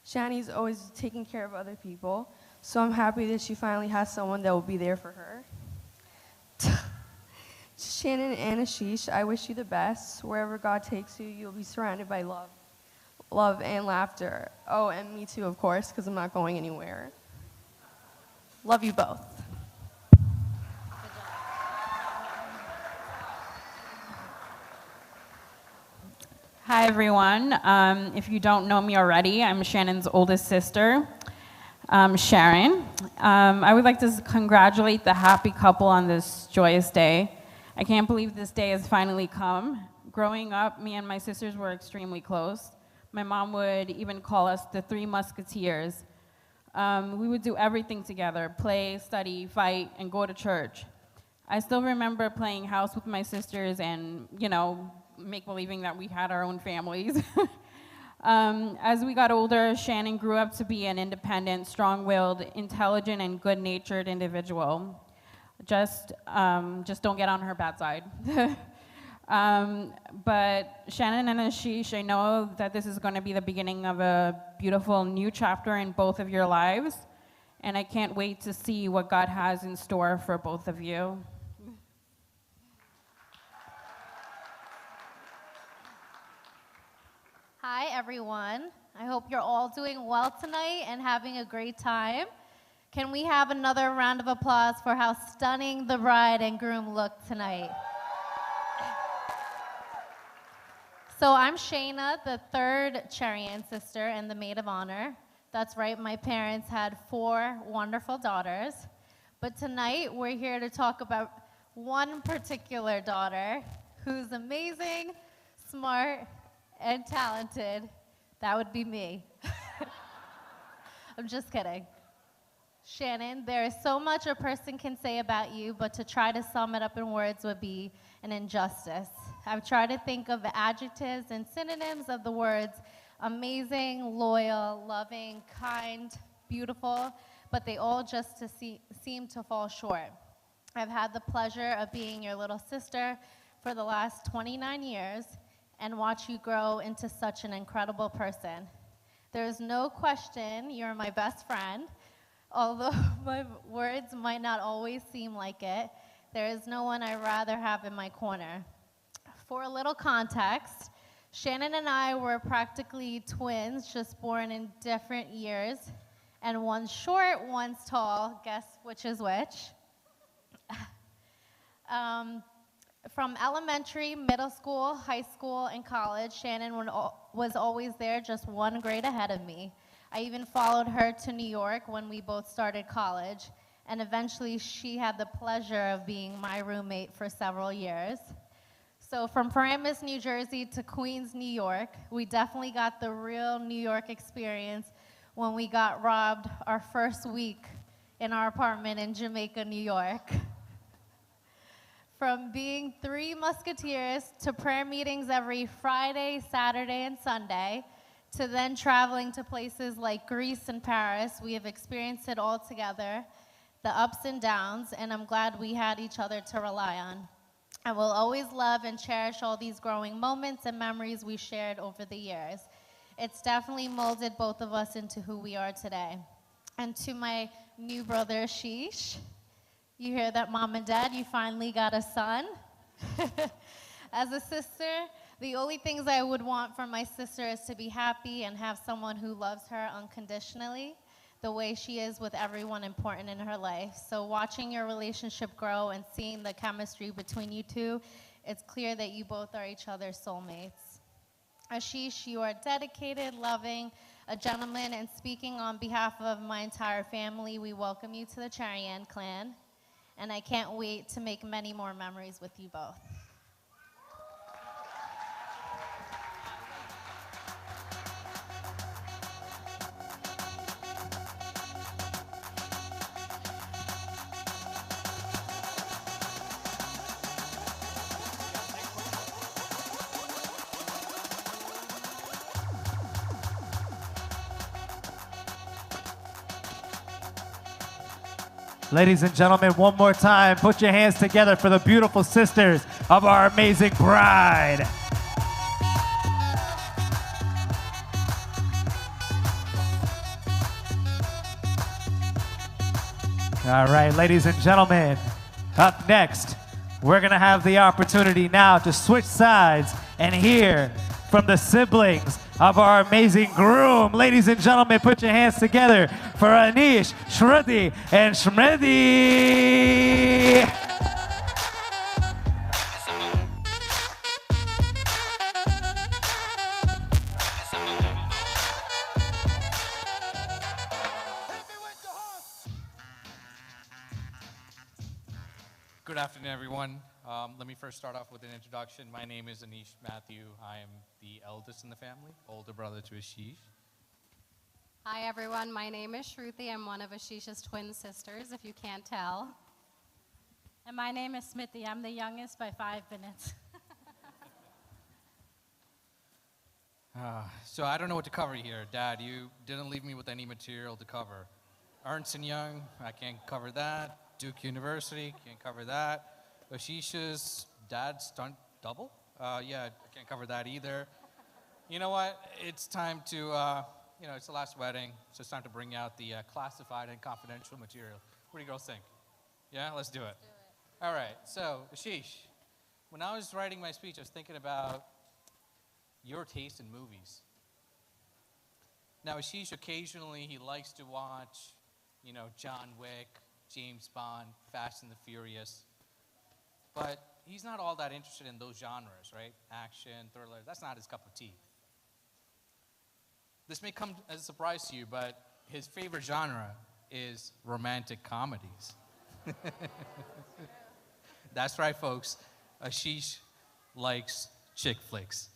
Shani's always taking care of other people, so I'm happy that she finally has someone that will be there for her. Shannon and Ashish, I wish you the best. Wherever God takes you, you'll be surrounded by love and laughter. Oh, and me too, of course, because I'm not going anywhere. Love you both. Hi, everyone. If you don't know me already, I'm Shannon's oldest sister, Sharon. I would like to congratulate the happy couple on this joyous day. I can't believe this day has finally come. Growing up, me and my sisters were extremely close. My mom would even call us the Three Musketeers. We would do everything together: play, study, fight, and go to church. I still remember playing house with my sisters and, you know, make-believing that we had our own families. As we got older, Shannon grew up to be an independent, strong-willed, intelligent, and good-natured individual. Just don't get on her bad side. But Shannon and Ashish, I know that this is going to be the beginning of a beautiful new chapter in both of your lives, and I can't wait to see what God has in store for both of you. Hi, everyone. I hope you're all doing well tonight and having a great time. Can we have another round of applause for how stunning the bride and groom look tonight? So I'm Shayna, the third Cherian sister and the maid of honor. That's right, my parents had 4 wonderful daughters. But tonight, we're here to talk about one particular daughter who's amazing, smart, and talented. That would be me. I'm just kidding. Shannon, there is so much a person can say about you, but to try to sum it up in words would be an injustice. I've tried to think of adjectives and synonyms of the words amazing, loyal, loving, kind, beautiful, but they all just seem to fall short. I've had the pleasure of being your little sister for the last 29 years and watch you grow into such an incredible person. There's no question you're my best friend. Although my words might not always seem like it, there is no one I'd rather have in my corner. For a little context, Shannon and I were practically twins, just born in different years, and one's short, one's tall. Guess which is which? From elementary, middle school, high school, and college, Shannon was always there, just one grade ahead of me. I even followed her to New York when we both started college, and eventually she had the pleasure of being my roommate for several years. So from Paramus, New Jersey to Queens, New York, we definitely got the real New York experience when we got robbed our first week in our apartment in Jamaica, New York. From being 3 musketeers to prayer meetings every Friday, Saturday, and Sunday, to then traveling to places like Greece and Paris, we have experienced it all together, the ups and downs, and I'm glad we had each other to rely on. I will always love and cherish all these growing moments and memories we shared over the years. It's definitely molded both of us into who we are today. And to my new brother, Ashish, you hear that, Mom and Dad? You finally got a son. As a sister, the only things I would want from my sister is to be happy and have someone who loves her unconditionally, the way she is with everyone important in her life. So watching your relationship grow and seeing the chemistry between you two, it's clear that you both are each other's soulmates. Ashish, you are dedicated, loving, a gentleman, and speaking on behalf of my entire family, we welcome you to the Cherian clan, and I can't wait to make many more memories with you both. Ladies and gentlemen, one more time, put your hands together for the beautiful sisters of our amazing bride. All right, ladies and gentlemen, up next, we're gonna have the opportunity now to switch sides and hear from the siblings of our amazing groom. Ladies and gentlemen, put your hands together for Anish, Shruti, and Shmriti. Good afternoon, everyone. Let me first start off with an introduction. My name is Anish Matthew. I am the eldest in the family, older brother to Ashish. Hi, everyone. My name is Shruti. I'm one of Ashish's twin sisters, if you can't tell. And my name is Smithy. I'm the youngest by 5 minutes. So I don't know what to cover here. Dad, you didn't leave me with any material to cover. Ernst & Young, I can't cover that. Duke University, can't cover that. Ashish's dad's stunt double? Yeah, I can't cover that either. You know what? It's time to, it's the last wedding, so it's time to bring out the classified and confidential material. What do you girls think? Yeah, let's do it. All right, so Ashish, when I was writing my speech, I was thinking about your taste in movies. Now, Ashish, occasionally he likes to watch, John Wick, James Bond, Fast and the Furious. But he's not all that interested in those genres, right? Action, thriller, that's not his cup of tea. This may come as a surprise to you, but his favorite genre is romantic comedies. That's right, folks. Ashish likes chick flicks.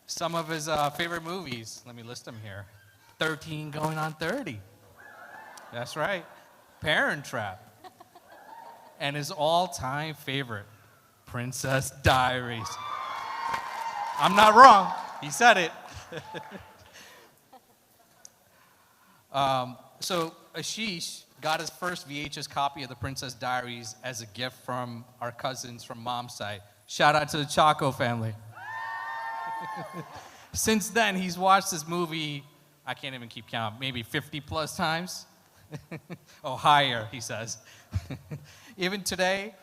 Some of his favorite movies, let me list them here. 13 Going on 30. That's right. Parent Trap. And his all-time favorite, Princess Diaries. I'm not wrong. He said it. So Ashish got his first VHS copy of the Princess Diaries as a gift from our cousins from mom's side. Shout out to the Chaco family. Since then, he's watched this movie, I can't even keep count, maybe 50 plus times. Oh, higher, he says. Even today,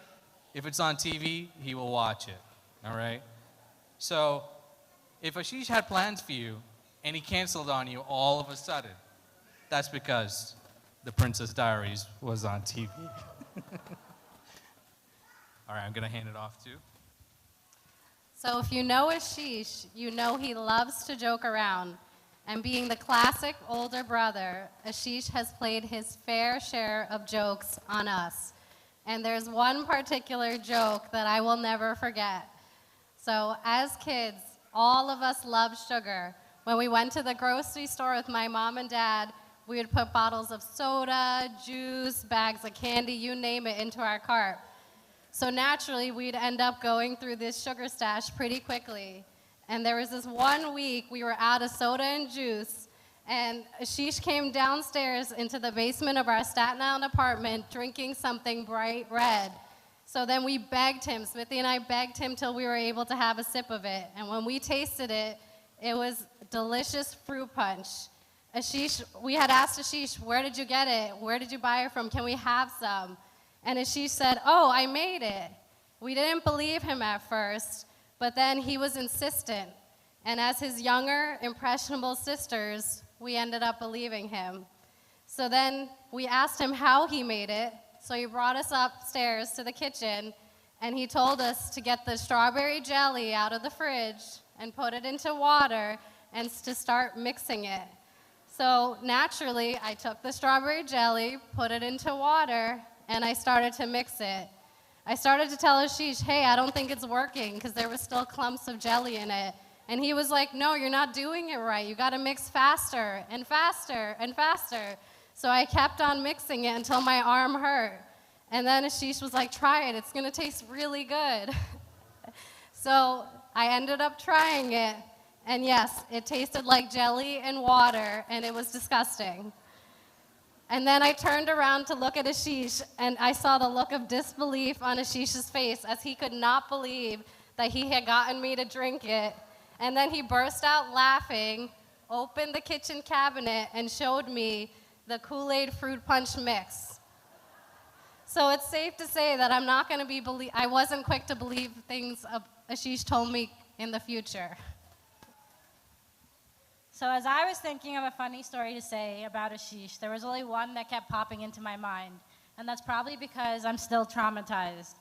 if it's on TV, he will watch it, all right? So if Ashish had plans for you and he canceled on you all of a sudden, that's because the Princess Diaries was on TV. All right, I'm going to hand it off to. So if you know Ashish, you know he loves to joke around. And being the classic older brother, Ashish has played his fair share of jokes on us. And there's one particular joke that I will never forget. So as kids, all of us loved sugar. When we went to the grocery store with my mom and dad, we would put bottles of soda, juice, bags of candy, you name it, into our cart. So naturally, we'd end up going through this sugar stash pretty quickly. And there was this one week we were out of soda and juice, and Ashish came downstairs into the basement of our Staten Island apartment drinking something bright red. So then we begged him, Smithy and I begged him till we were able to have a sip of it. And when we tasted it, it was delicious fruit punch. Ashish, we had asked Ashish, where did you get it? Where did you buy it from? Can we have some? And Ashish said, oh, I made it. We didn't believe him at first, but then he was insistent. And as his younger, impressionable sisters, we ended up believing him. So then we asked him how he made it. So he brought us upstairs to the kitchen, and he told us to get the strawberry jelly out of the fridge and put it into water and to start mixing it. So naturally, I took the strawberry jelly, put it into water, and I started to mix it. I started to tell Ashish, hey, I don't think it's working, because there were still clumps of jelly in it. And he was like, no, you're not doing it right. You got to mix faster and faster and faster. So I kept on mixing it until my arm hurt. And then Ashish was like, try it. It's going to taste really good. So I ended up trying it. And yes, it tasted like jelly and water, and it was disgusting. And then I turned around to look at Ashish, and I saw the look of disbelief on Ashish's face as he could not believe that he had gotten me to drink it. And then he burst out laughing, opened the kitchen cabinet, and showed me the Kool-Aid fruit punch mix. So it's safe to say that I wasn't quick to believe things Ashish told me in the future. So as I was thinking of a funny story to say about Ashish, there was only one that kept popping into my mind, and that's probably because I'm still traumatized.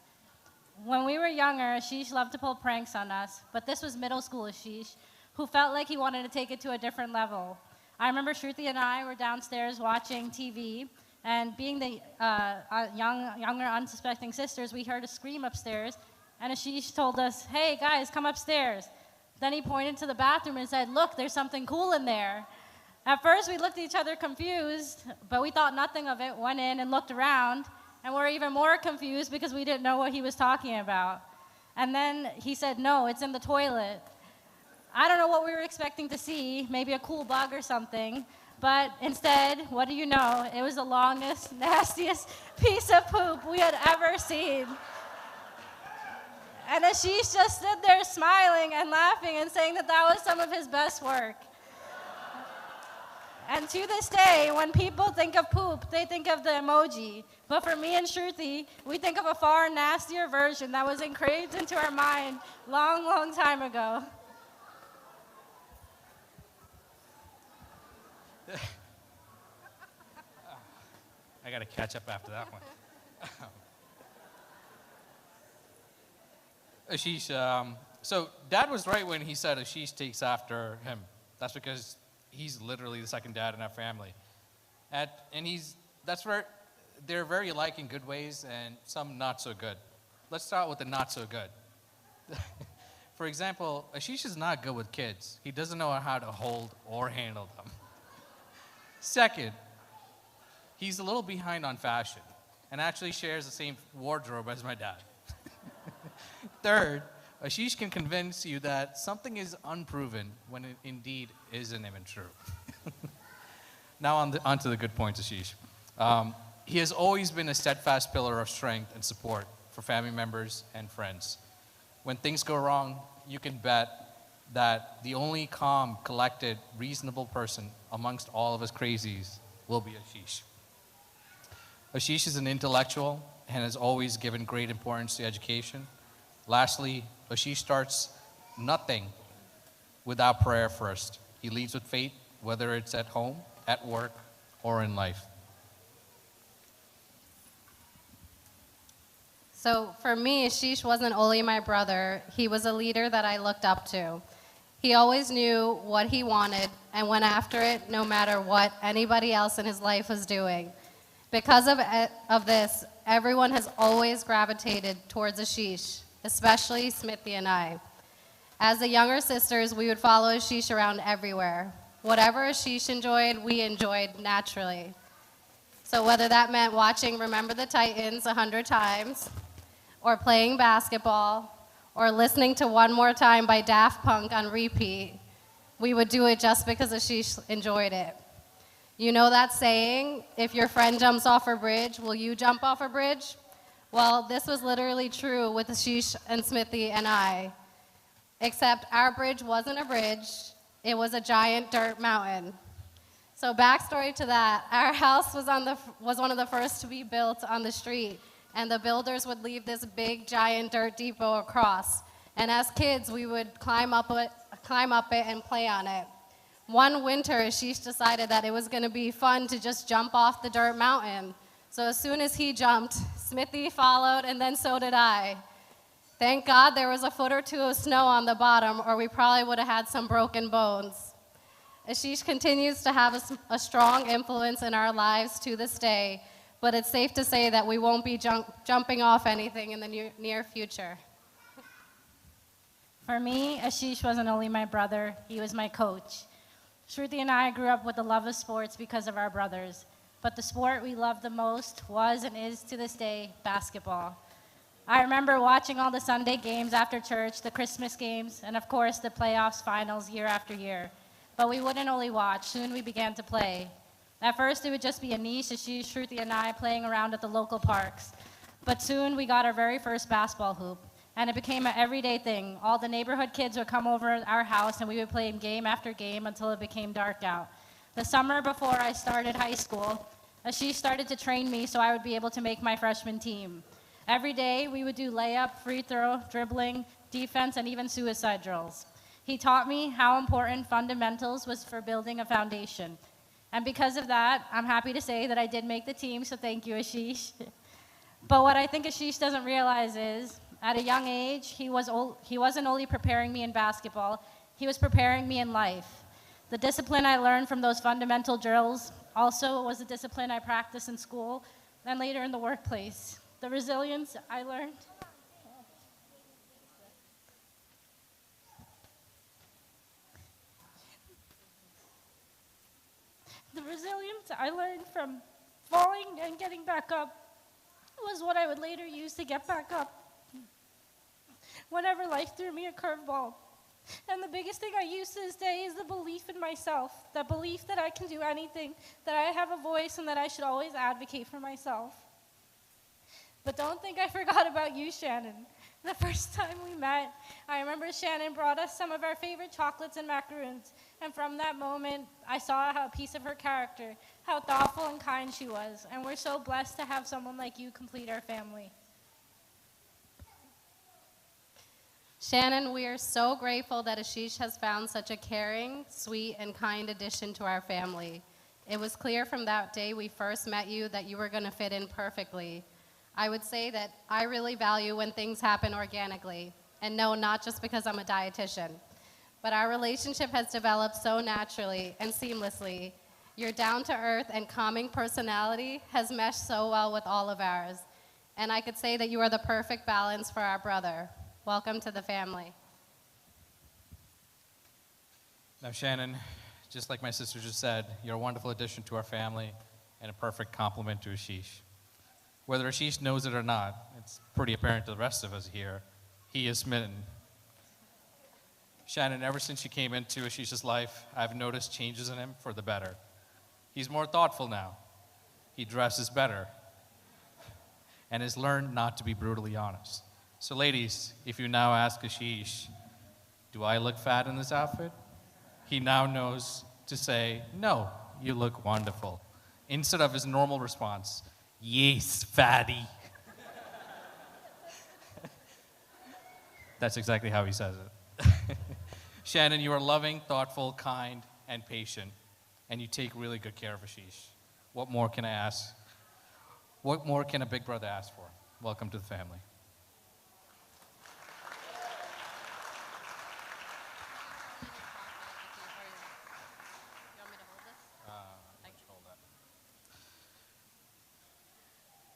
When we were younger, Ashish loved to pull pranks on us, but this was middle school Ashish, who felt like he wanted to take it to a different level. I remember Shruti and I were downstairs watching TV, and being the younger, unsuspecting sisters, we heard a scream upstairs, and Ashish told us, hey guys, come upstairs. Then he pointed to the bathroom and said, look, there's something cool in there. At first, we looked at each other confused, but we thought nothing of it, went in and looked around, and we're even more confused because we didn't know what he was talking about. And then he said, no, it's in the toilet. I don't know what we were expecting to see, maybe a cool bug or something, but instead, what do you know? It was the longest, nastiest piece of poop we had ever seen. And Ashish just stood there smiling and laughing and saying that that was some of his best work. And to this day, when people think of poop, they think of the emoji. But for me and Shruti, we think of a far nastier version that was engraved into our mind long, long time ago. I got to catch up after that one. Ashish, so Dad was right when he said Ashish takes after him. That's because he's literally the second dad in our family. That's where they're very alike in good ways and some not so good. Let's start with the not so good. For example, Ashish is not good with kids. He doesn't know how to hold or handle them. Second, he's a little behind on fashion and actually shares the same wardrobe as my dad. Third, Ashish can convince you that something is unproven when it indeed isn't even true. Now on to the good points, Ashish. He has always been a steadfast pillar of strength and support for family members and friends. When things go wrong, you can bet that the only calm, collected, reasonable person amongst all of us crazies will be Ashish. Ashish is an intellectual and has always given great importance to education. Lastly, Ashish starts nothing without prayer first. He leads with faith, whether it's at home, at work, or in life. So for me, Ashish wasn't only my brother, he was a leader that I looked up to. He always knew what he wanted and went after it no matter what anybody else in his life was doing. Because of this, everyone has always gravitated towards Ashish, especially Smithy and I. As the younger sisters, we would follow Ashish around everywhere. Whatever Ashish enjoyed, we enjoyed naturally. So whether that meant watching Remember the Titans 100 times, or playing basketball, or listening to One More Time by Daft Punk on repeat, we would do it just because Ashish enjoyed it. You know that saying, if your friend jumps off a bridge, will you jump off a bridge? Well, this was literally true with Ashish and Smithy and I, except our bridge wasn't a bridge, it was a giant dirt mountain. So backstory to that, our house was one of the first to be built on the street, and the builders would leave this big giant dirt depot across. And as kids, we would climb up it and play on it. One winter, Ashish decided that it was gonna be fun to just jump off the dirt mountain. So as soon as he jumped, Smithy followed, and then so did I. Thank God there was a foot or two of snow on the bottom, or we probably would have had some broken bones. Ashish continues to have a strong influence in our lives to this day, but it's safe to say that we won't be jumping off anything in the near future. For me, Ashish wasn't only my brother, he was my coach. Shruti and I grew up with the love of sports because of our brothers, but the sport we loved the most was and is to this day basketball. I remember watching all the Sunday games after church, the Christmas games, and of course the playoffs finals year after year. But we wouldn't only watch, soon we began to play. At first, it would just be Anish, Ashish, Shruti, and I playing around at the local parks. But soon, we got our very first basketball hoop, and it became an everyday thing. All the neighborhood kids would come over to our house, and we would play game after game until it became dark out. The summer before I started high school, Ashish started to train me so I would be able to make my freshman team. Every day, we would do layup, free throw, dribbling, defense, and even suicide drills. He taught me how important fundamentals was for building a foundation. And because of that, I'm happy to say that I did make the team, so thank you, Ashish. But what I think Ashish doesn't realize is, at a young age, he wasn't only preparing me in basketball, he was preparing me in life. The discipline I learned from those fundamental drills also was the discipline I practiced in school and later in the workplace. The resilience I learned. lessons I learned from falling and getting back up was what I would later use to get back up whenever life threw me a curveball. And the biggest thing I use to this day is the belief in myself, the belief that I can do anything, that I have a voice, and that I should always advocate for myself. But don't think I forgot about you, Shannon. The first time we met, I remember Shannon brought us some of our favorite chocolates and macaroons, and from that moment, I saw a piece of her character, how thoughtful and kind she was, and we're so blessed to have someone like you complete our family. Shannon, we are so grateful that Ashish has found such a caring, sweet, and kind addition to our family. It was clear from that day we first met you that you were going to fit in perfectly. I would say that I really value when things happen organically, and no, not just because I'm a dietitian, but our relationship has developed so naturally and seamlessly. Your down-to-earth and calming personality has meshed so well with all of ours, and I could say that you are the perfect balance for our brother. Welcome to the family. Now, Shannon, just like my sister just said, you're a wonderful addition to our family and a perfect complement to Ashish. Whether Ashish knows it or not, it's pretty apparent to the rest of us here, he is smitten. Shannon, ever since you came into Ashish's life, I've noticed changes in him for the better. He's more thoughtful now. He dresses better and has learned not to be brutally honest. So ladies, if you now ask Ashish, do I look fat in this outfit? He now knows to say, no, you look wonderful. Instead of his normal response, yes, fatty. That's exactly how he says it. Shannon, you are loving, thoughtful, kind, and patient, and you take really good care of Ashish. What more can I ask? What more can a big brother ask for? Welcome to the family.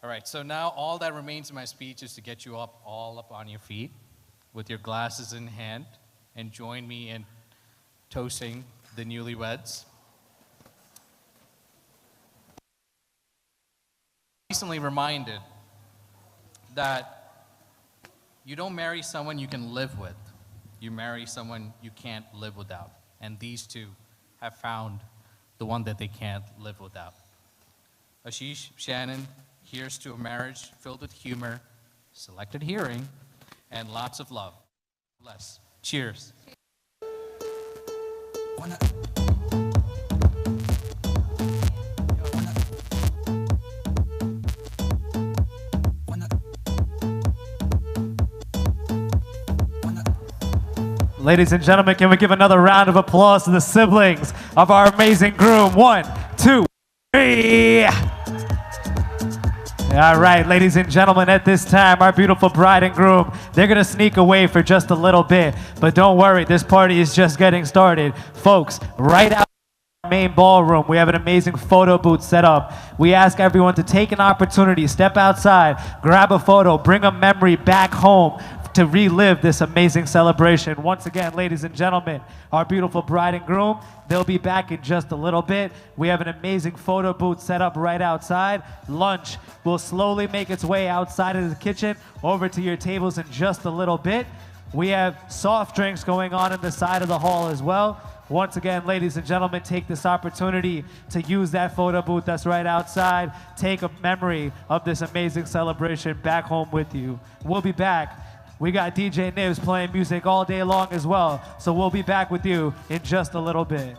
All right, so now all that remains in my speech is to get you all up on your feet with your glasses in hand and join me in toasting the newlyweds. Recently reminded that you don't marry someone you can live with. You marry someone you can't live without. And these two have found the one that they can't live without. Ashish, Shannon, here's to a marriage filled with humor, selected hearing, and lots of love. Bless. Cheers. Ladies and gentlemen, can we give another round of applause to the siblings of our amazing groom? 1, 2, 3. All right, ladies and gentlemen, at this time, our beautiful bride and groom, they're going to sneak away for just a little bit. But don't worry, this party is just getting started. Folks, right out in the main ballroom, we have an amazing photo booth set up. We ask everyone to take an opportunity, step outside, grab a photo, bring a memory back home to relive this amazing celebration. Once again, ladies and gentlemen, our beautiful bride and groom, they'll be back in just a little bit. We have an amazing photo booth set up right outside. Lunch will slowly make its way outside of the kitchen over to your tables in just a little bit. We have soft drinks going on in the side of the hall as well. Once again, ladies and gentlemen, take this opportunity to use that photo booth that's right outside. Take a memory of this amazing celebration back home with you. We'll be back. We got DJ Nibs playing music all day long as well, so we'll be back with you in just a little bit.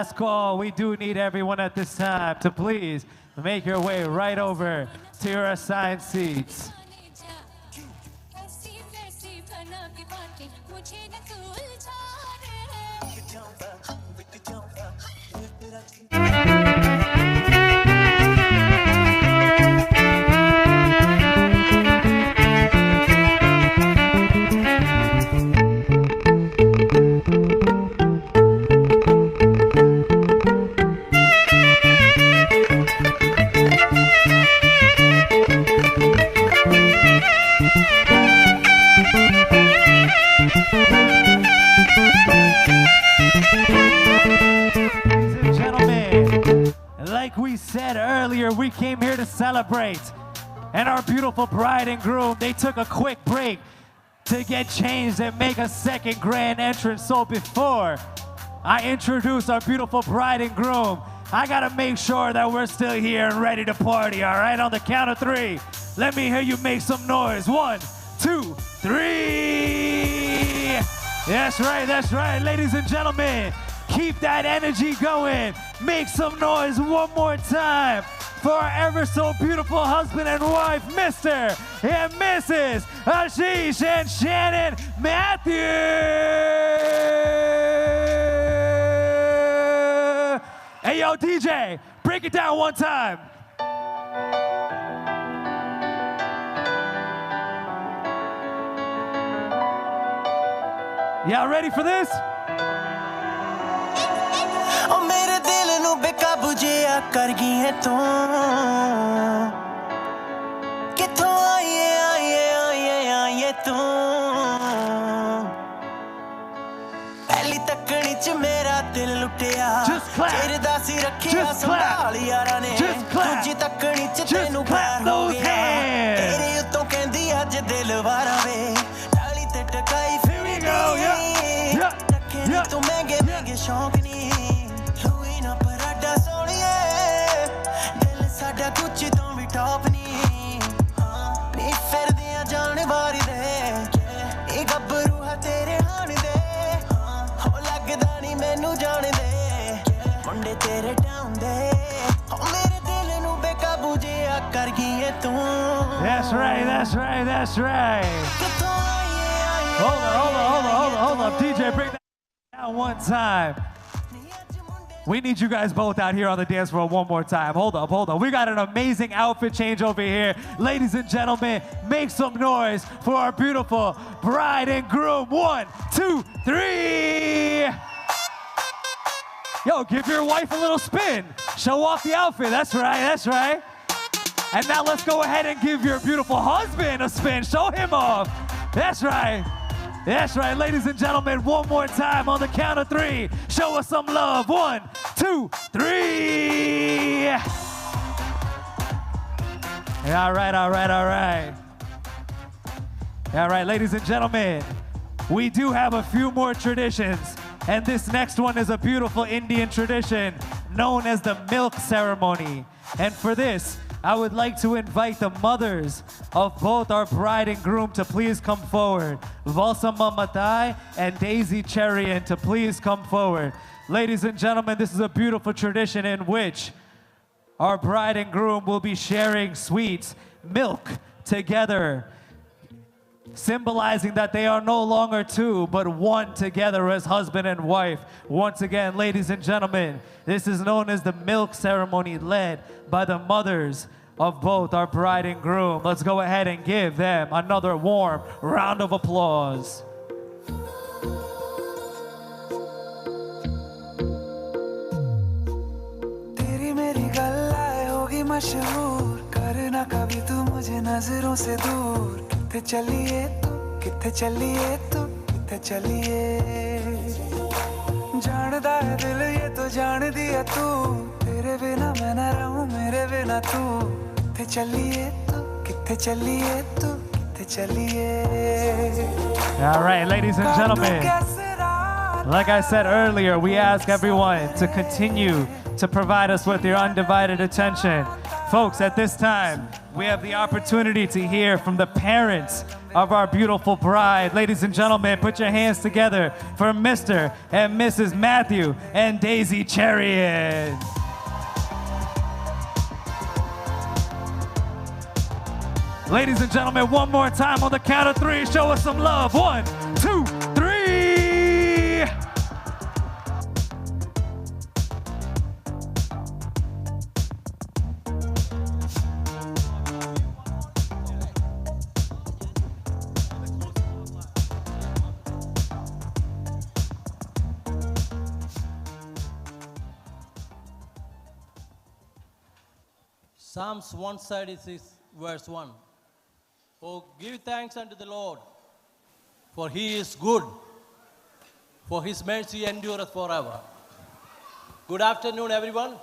last call. We do need everyone at this time to please make your way right over to your assigned seats. Like we said earlier, we came here to celebrate. And our beautiful bride and groom, they took a quick break to get changed and make a second grand entrance. So before I introduce our beautiful bride and groom, I gotta make sure that we're still here and ready to party, all right? On the count of 3, let me hear you make some noise. 1, 2, 3. That's right, ladies and gentlemen. Keep that energy going. Make some noise one more time for our ever so beautiful husband and wife, Mr. and Mrs. Ashish and Shannon Matthew. Hey, yo, DJ, break it down one time. Y'all ready for this? ओ मेरे दिल नू बेकाबू जिया कर गई है तू किथों आईए तू पहली तकनी च मेरा दिल लुटिया तेरे दासी रखिया संभाल यारा ने दूजी तकनी च तेनू प्यार हो गया तेरे उत्तों कहंदी अज दिल वारा वे डाली ते टकाई फिर रखे नी तू महंगे शौक नी कुछ तो भी टॉप नहीं फिर दिया जाने बारी दे ये गब्बरू है तेरे हान दे हो लगदा नहीं मैनू जाने दे मुंडे तेरे डाउन दे हो मेरे दिल नू बेकाबू जिया कर गई है तू That's right. Hold up, DJ, bring that down one time. We need you guys both out here on the dance floor one more time. Hold up. We got an amazing outfit change over here. Ladies and gentlemen, make some noise for our beautiful bride and groom. 1, 2, 3. Yo, give your wife a little spin. Show off the outfit. That's right. And now let's go ahead and give your beautiful husband a spin. Show him off. That's right, ladies and gentlemen, one more time on the count of 3. Show us some love. 1, 2, 3. All right, ladies and gentlemen, we do have a few more traditions, and this next one is a beautiful Indian tradition known as the milk ceremony. And for this, I would like to invite the mothers of both our bride and groom to please come forward. Valsama Matai and Daisy Cherian to please come forward. Ladies and gentlemen, this is a beautiful tradition in which our bride and groom will be sharing sweets, milk together, symbolizing that they are no longer two, but one together as husband and wife. Once again, ladies and gentlemen, this is known as the milk ceremony led by the mothers of both our bride and groom. Let's go ahead and give them another warm round of applause. तेरी मेरी गल्लाए होगी मशहूर करना कभी तू मुझे नजरों से दूर किथे चलिए जानदा है दिल ये तो जान दिया तू तेरे बिना मैं ना रहूं मेरे बिना तू किथे चलिए All right, ladies and gentlemen, like I said earlier, we ask everyone to continue to provide us with your undivided attention Folks, at this time, we have the opportunity to hear from the parents of our beautiful bride. Ladies and gentlemen, put your hands together for Mr. and Mrs. Matthew and Daisy Chariot. Ladies and gentlemen, one more time on the count of three, show us some love. 1, 2, 3. Psalms 136, verse 1. Oh, give thanks unto the Lord, for he is good, for his mercy endureth forever. Good afternoon, everyone.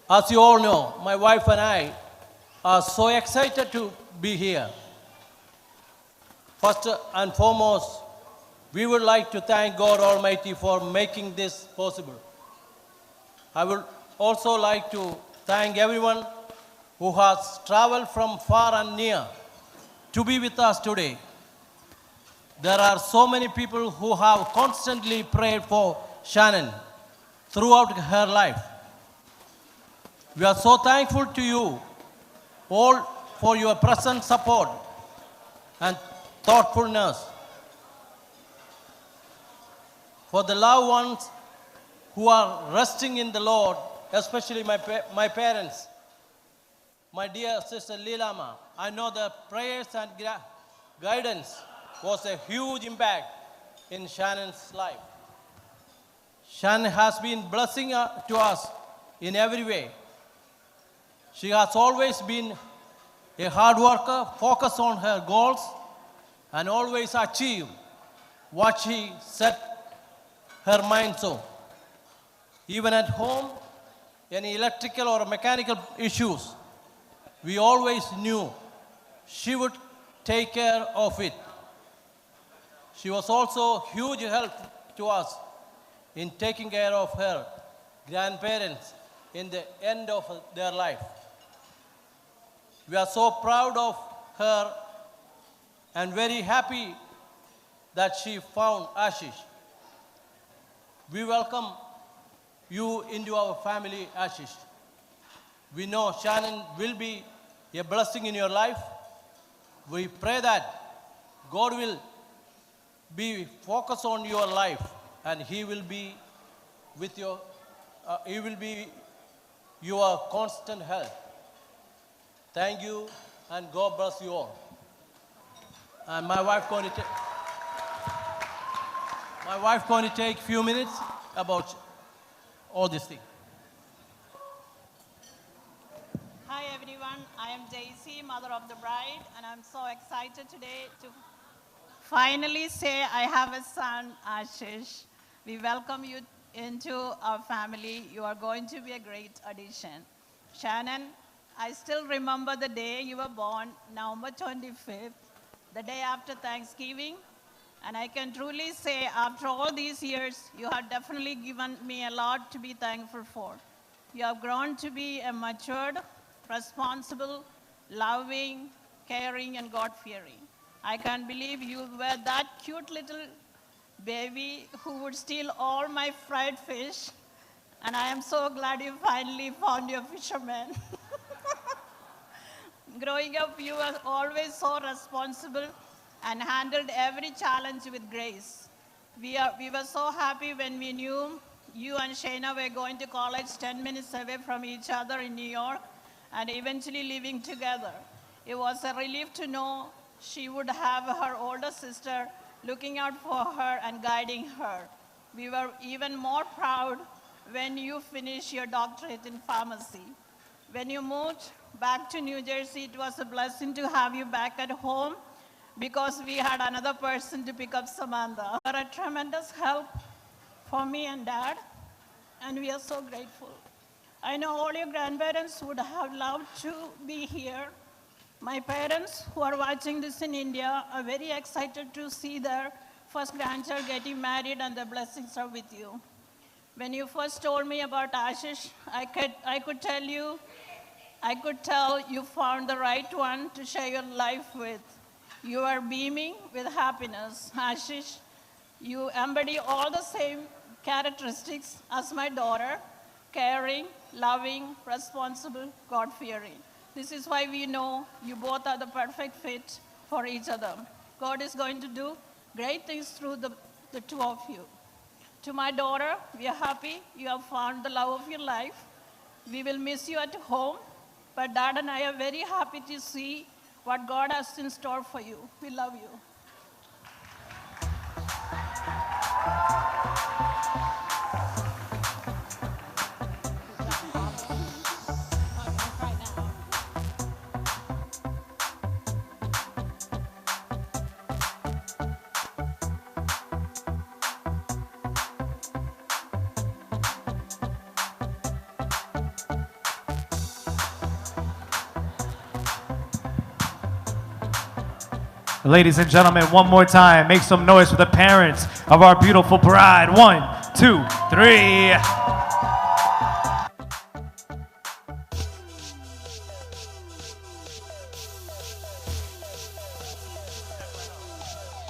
As you all know, my wife and I are so excited to be here. First and foremost, we would like to thank God Almighty for making this possible. I would also like to thank everyone who has traveled from far and near to be with us today. There are so many people who have constantly prayed for Shannon throughout her life. We are so thankful to you all for your present support and thoughtfulness. For the loved ones who are resting in the Lord, especially my parents, my dear sister Leelama, I know the prayers and guidance was a huge impact in Shannon's life. Shannon has been blessing to us in every way. She has always been a hard worker, focused on her goals, and always achieve what she set her mind to. Even at home, any electrical or mechanical issues, we always knew she would take care of it. She was also huge help to us in taking care of her grandparents in the end of their life. We are so proud of her and very happy that she found Ashish. We welcome you into our family, Ashish. We know Shannon will be a blessing in your life. We pray that God will be focused on your life and He will be with He will be your constant help. Thank you and God bless you all. And my wife going to take a few minutes about all these things. Hi everyone, I am Daisy, mother of the bride, and I'm so excited today to finally say I have a son, Ashish. We welcome you into our family. You are going to be a great addition. Shannon, I still remember the day you were born, November 25th, the day after Thanksgiving. And I can truly say, after all these years, you have definitely given me a lot to be thankful for. You have grown to be a matured, responsible, loving, caring, and God-fearing. I can't believe you were that cute little baby who would steal all my fried fish. And I am so glad you finally found your fisherman. Growing up, you were always so responsible and handled every challenge with grace. We were so happy when we knew you and Shayna were going to college 10 minutes away from each other in New York and eventually living together. It was a relief to know she would have her older sister looking out for her and guiding her. We were even more proud when you finished your doctorate in pharmacy. When you moved back to New Jersey, it was a blessing to have you back at home because we had another person to pick up Samantha. You are a tremendous help for me and Dad, and we are so grateful. I know all your grandparents would have loved to be here. My parents, who are watching this in India, are very excited to see their first grandchild getting married, and the blessings are with you. When you first told me about Ashish, I could tell you I could tell you found the right one to share your life with. You are beaming with happiness. Ashish, you embody all the same characteristics as my daughter: caring, loving, responsible, God-fearing. This is why we know you both are the perfect fit for each other. God is going to do great things through the two of you. To my daughter, we are happy you have found the love of your life. We will miss you at home, but Dad and I are very happy to see what God has in store for you. We love you. Ladies and gentlemen, one more time, make some noise for the parents of our beautiful bride. 1, 2, 3.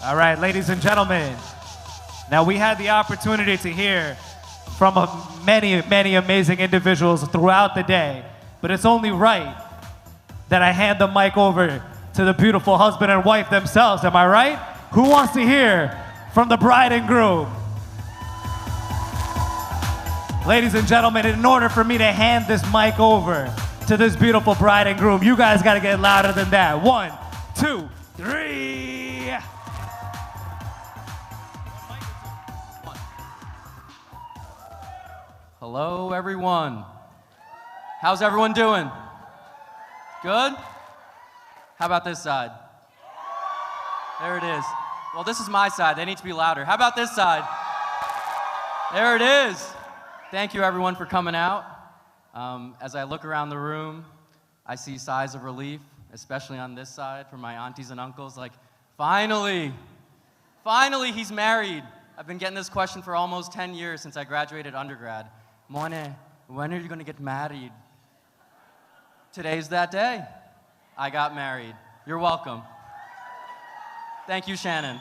All right, ladies and gentlemen, now we had the opportunity to hear from many, many amazing individuals throughout the day, but it's only right that I hand the mic over to the beautiful husband and wife themselves, am I right? Who wants to hear from the bride and groom? Ladies and gentlemen, in order for me to hand this mic over to this beautiful bride and groom, you guys gotta get louder than that. 1, 2, 3. Hello, everyone. How's everyone doing? Good? How about this side? There it is. Well, this is my side. They need to be louder. How about this side? There it is. Thank you, everyone, for coming out. As I look around the room, I see sighs of relief, especially on this side from my aunties and uncles. Like, finally, finally, he's married. I've been getting this question for almost 10 years since I graduated undergrad. Mone, when are you going to get married? Today's that day. I got married. You're welcome. Thank you, Shannon.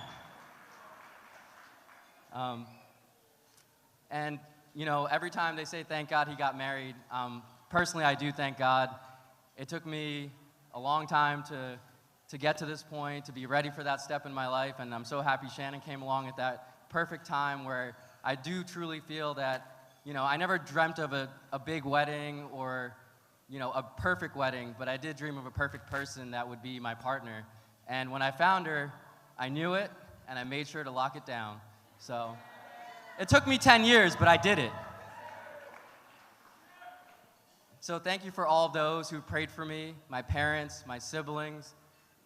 And, you know, every time they say, thank God he got married, personally, I do thank God. It took me a long time to get to this point, to be ready for that step in my life, and I'm so happy Shannon came along at that perfect time where I do truly feel that, you know, I never dreamt of a big wedding or, you know, a perfect wedding, but I did dream of a perfect person that would be my partner. And when I found her, I knew it, and I made sure to lock it down. So it took me 10 years, but I did it. So thank you for all of those who prayed for me, my parents, my siblings,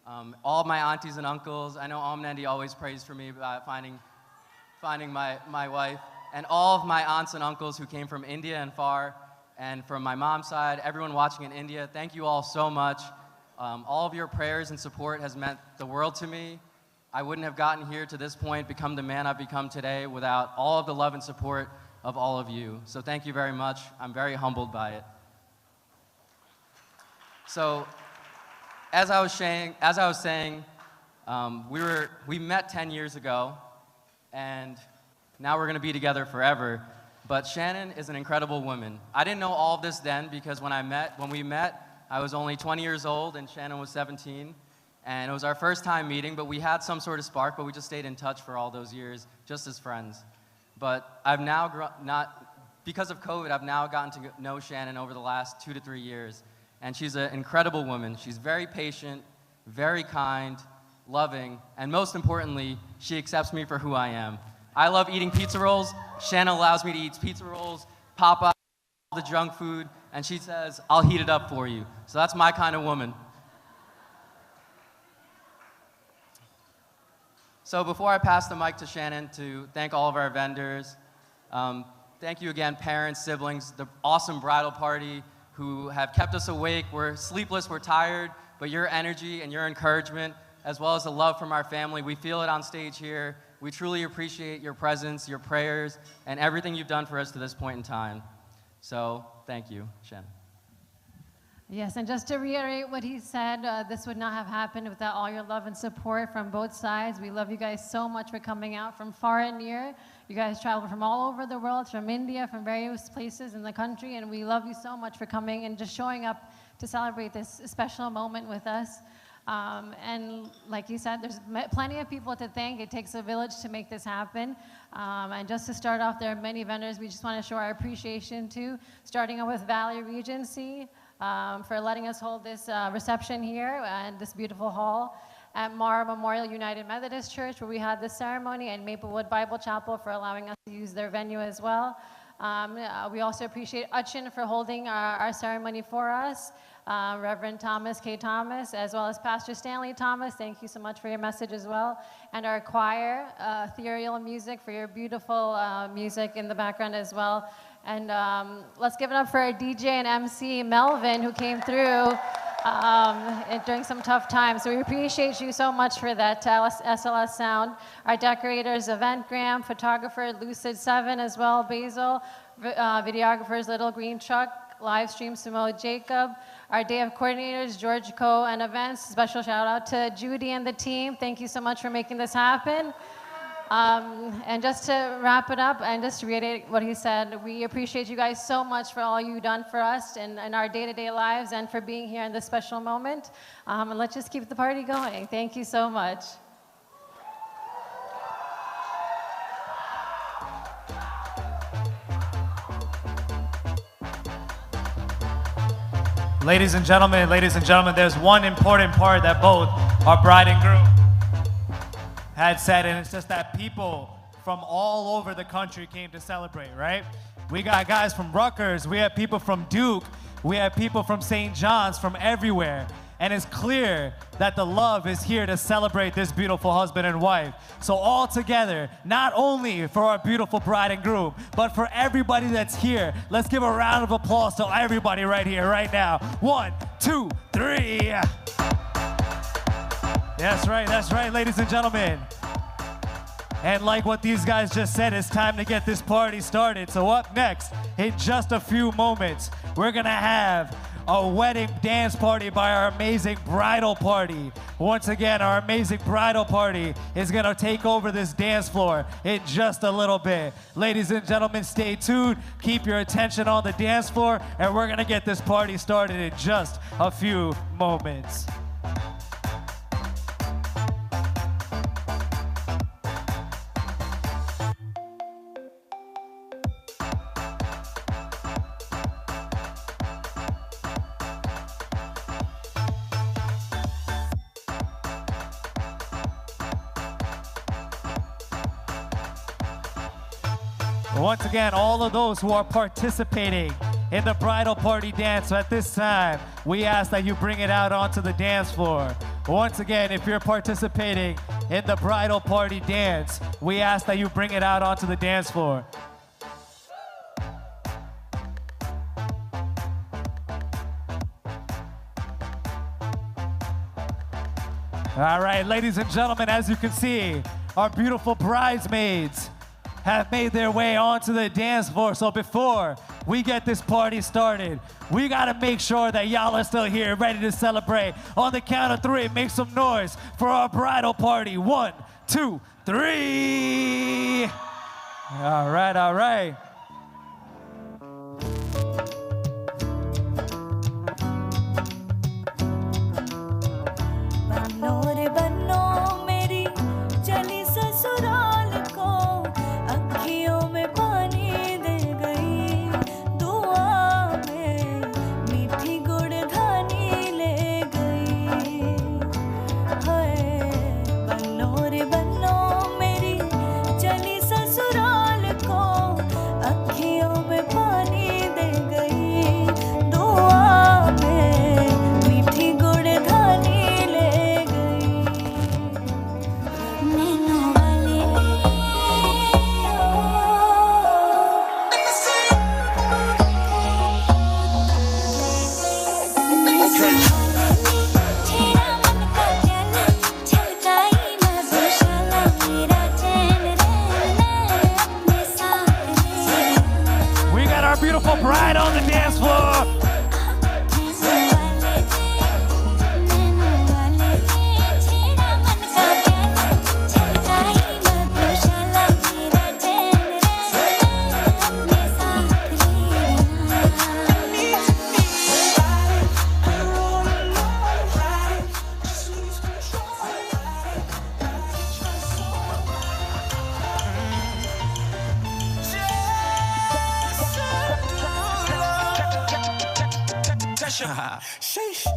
all of my aunties and uncles. I know Nandi always prays for me about finding my wife, and all of my aunts and uncles who came from India and far. And from my mom's side, everyone watching in India, thank you all so much. All of your prayers and support has meant the world to me. I wouldn't have gotten here to this point, become the man I've become today without all of the love and support of all of you. So thank you very much. I'm very humbled by it. So as I was saying, we met 10 years ago, and now we're gonna be together forever. But Shannon is an incredible woman. I didn't know all of this then because when we met, I was only 20 years old and Shannon was 17. And it was our first time meeting, but we had some sort of spark, but we just stayed in touch for all those years, just as friends. But I've now, because of COVID, I've now gotten to know Shannon over the last 2 to 3 years. And she's an incredible woman. She's very patient, very kind, loving, and most importantly, she accepts me for who I am. I love eating pizza rolls. Shannon allows me to eat pizza rolls, Popeye, all the junk food, and she says, I'll heat it up for you. So that's my kind of woman. So before I pass the mic to Shannon to thank all of our vendors, thank you again, parents, siblings, the awesome bridal party who have kept us awake. We're sleepless, we're tired, but your energy and your encouragement, as well as the love from our family, we feel it on stage here. We truly appreciate your presence, your prayers, and everything you've done for us to this point in time. So, thank you, Shannon. Yes, and just to reiterate what he said, this would not have happened without all your love and support from both sides. We love you guys so much for coming out from far and near. You guys travel from all over the world, from India, from various places in the country, and we love you so much for coming and just showing up to celebrate this special moment with us. And like you said, there's plenty of people to thank. It takes a village to make this happen. And just to start off, there are many vendors we just want to show our appreciation to, starting off with Valley Regency, for letting us hold this reception here and this beautiful hall. At Mara Memorial United Methodist Church, where we had this ceremony, and Maplewood Bible Chapel for allowing us to use their venue as well. We also appreciate Utchin for holding our ceremony for us. Reverend Thomas K. Thomas, as well as Pastor Stanley Thomas, thank you so much for your message as well. And our choir, Ethereal Music, for your beautiful music in the background as well. And let's give it up for our DJ and MC, Melvin, who came through during some tough times. So we appreciate you so much for that, SLS Sound. Our decorators, Eventgram, photographer, Lucid 7 as well, Basil, videographers, Little Green Truck, live stream, Samoa Jacob. Our day of coordinators, George Coe and events. Special shout out to Judy and the team. Thank you so much for making this happen. And just to wrap it up and just to reiterate what he said, we appreciate you guys so much for all you've done for us in our day-to-day lives and for being here in this special moment. And let's just keep the party going. Thank you so much. Ladies and gentlemen, there's one important part that both our bride and groom had said, and it's just that people from all over the country came to celebrate, right? We got guys from Rutgers, we have people from Duke, we have people from St. John's, from everywhere. And it's clear that the love is here to celebrate this beautiful husband and wife. So all together, not only for our beautiful bride and groom, but for everybody that's here, let's give a round of applause to everybody right here, right now. 1, 2, 3. That's right, ladies and gentlemen. And like what these guys just said, it's time to get this party started. So up next, in just a few moments, we're gonna have a wedding dance party by our amazing bridal party. Once again, our amazing bridal party is gonna take over this dance floor in just a little bit. Ladies and gentlemen, stay tuned. Keep your attention on the dance floor, and we're gonna get this party started in just a few moments. Once again, all of those who are participating in the bridal party dance, so at this time, we ask that you bring it out onto the dance floor. Once again, if you're participating in the bridal party dance, we ask that you bring it out onto the dance floor. All right, ladies and gentlemen, as you can see, our beautiful bridesmaids have made their way onto the dance floor. So before we get this party started, we gotta make sure that y'all are still here, ready to celebrate. On the count of 3, make some noise for our bridal party. 1, 2, 3. All right, all right. Bride on the dance floor. pressure. Sheesh.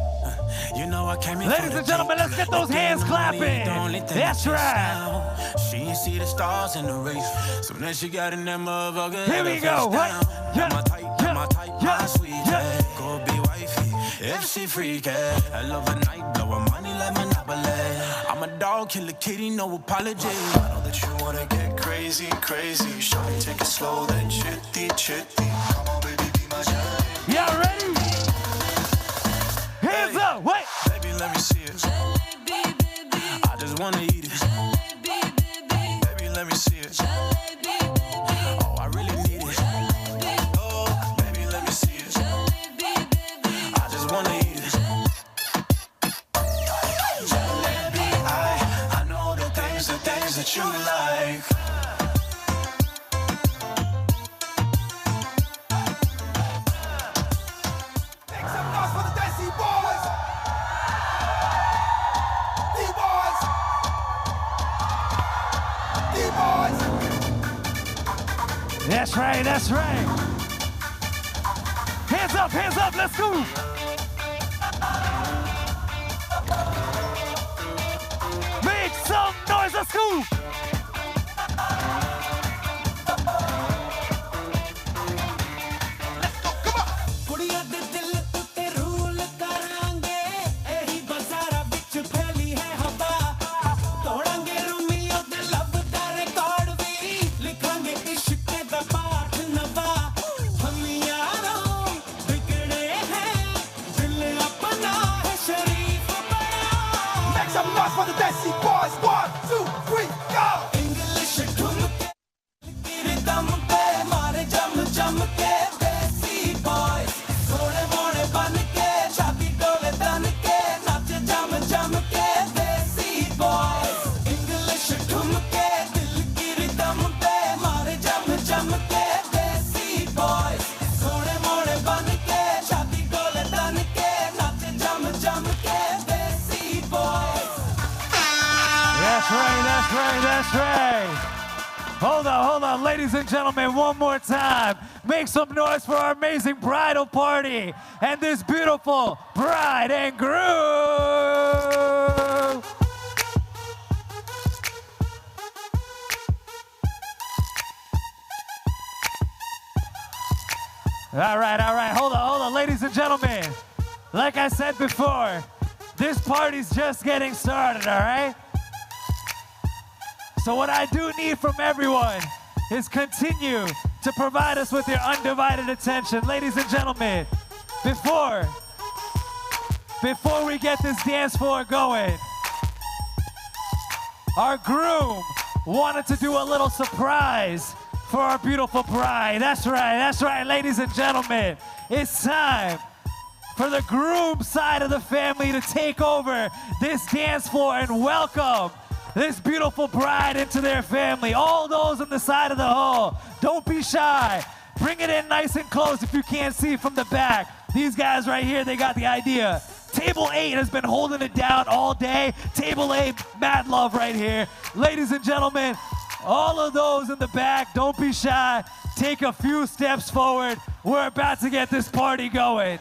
You know I came here. Ladies and gentlemen, let's get those hands clapping. That's right. She ain't see the stars in the race. So then she got in that motherfucker. Here we go. What? My type, my sweet. Go be wifey. If she freak it. I love a night, blow her money like Monopoly. I'm a dog, kill a kitty, no apology. I know that you wanna get crazy, crazy. Shawty, take it slow, then chitty, chitty. Come on, baby, be my jelly. Y'all ready? Hands up, wait. Baby, let me see it. I just wanna eat it. Baby, let me see it. Oh, I really need it. Oh, baby, let me see it. I just wanna eat it. Jalebi, I know the things that you like. That's right, that's right. Hands up, let's go. Make some noise, let's go. That's right. Hold on, ladies and gentlemen, one more time. Make some noise for our amazing bridal party and this beautiful bride and groom. All right. Hold on, ladies and gentlemen. Like I said before, this party's just getting started, all right? So what I do need from everyone is continue to provide us with your undivided attention. Ladies and gentlemen, before we get this dance floor going, our groom wanted to do a little surprise for our beautiful bride. That's right, ladies and gentlemen. It's time for the groom side of the family to take over this dance floor and welcome this beautiful bride into their family. All those on the side of the hall, don't be shy. Bring it in nice and close if you can't see from the back. These guys right here, they got the idea. Table 8 has been holding it down all day. Table 8, mad love right here. Ladies and gentlemen, all of those in the back, don't be shy. Take a few steps forward. We're about to get this party going.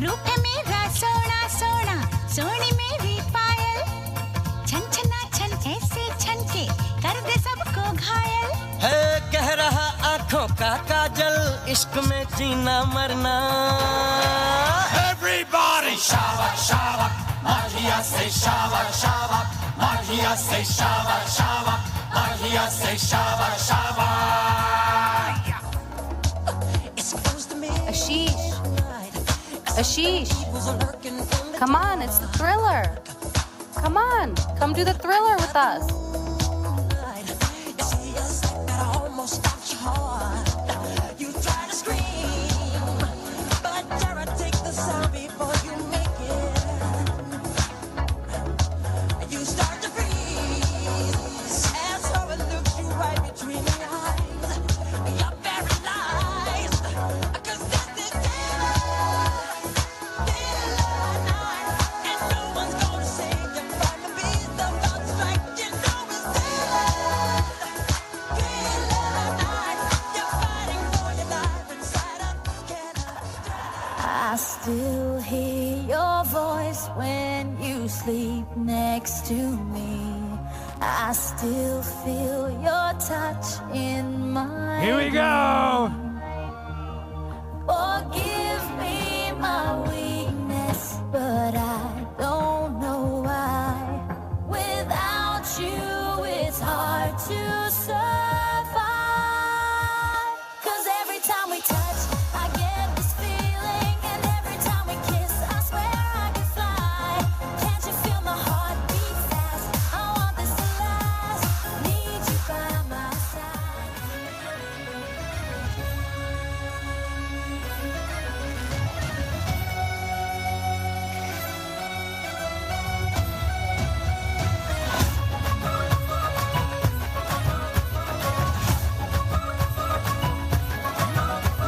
रूप है मेरा सोना सोना सोनी मेरी पायल छन छना छन ऐसे छन के कर दे सबको घायल है कह रहा आंखों का काजल इश्क में जीना मरना Everybody shabak shabak Magia say shabak shabak Magia say shabak shabak Magia say shabak shabak Ashish. Ashish. Come on, it's the Thriller. Come on, come do the Thriller with us. You try to scream, but dare I take the sound before you make it. You start to freeze, and so it looks you right between the eyes. You're paralyzed, 'cause this is Thriller night, and no one's gonna save you from the beast of the strike. You know it's Thriller night. You're fighting for your life inside of I still hear your voice when you sleep next to me. I still feel your touch in my Here we go. Forgive me my weakness, but I don't know why. Without you, it's hard to survive. 'Cause every time we touch, I get this feeling, and every time we kiss, I swear I could fly. Can't you feel my heart beat fast? I want this to last. Need you by my side.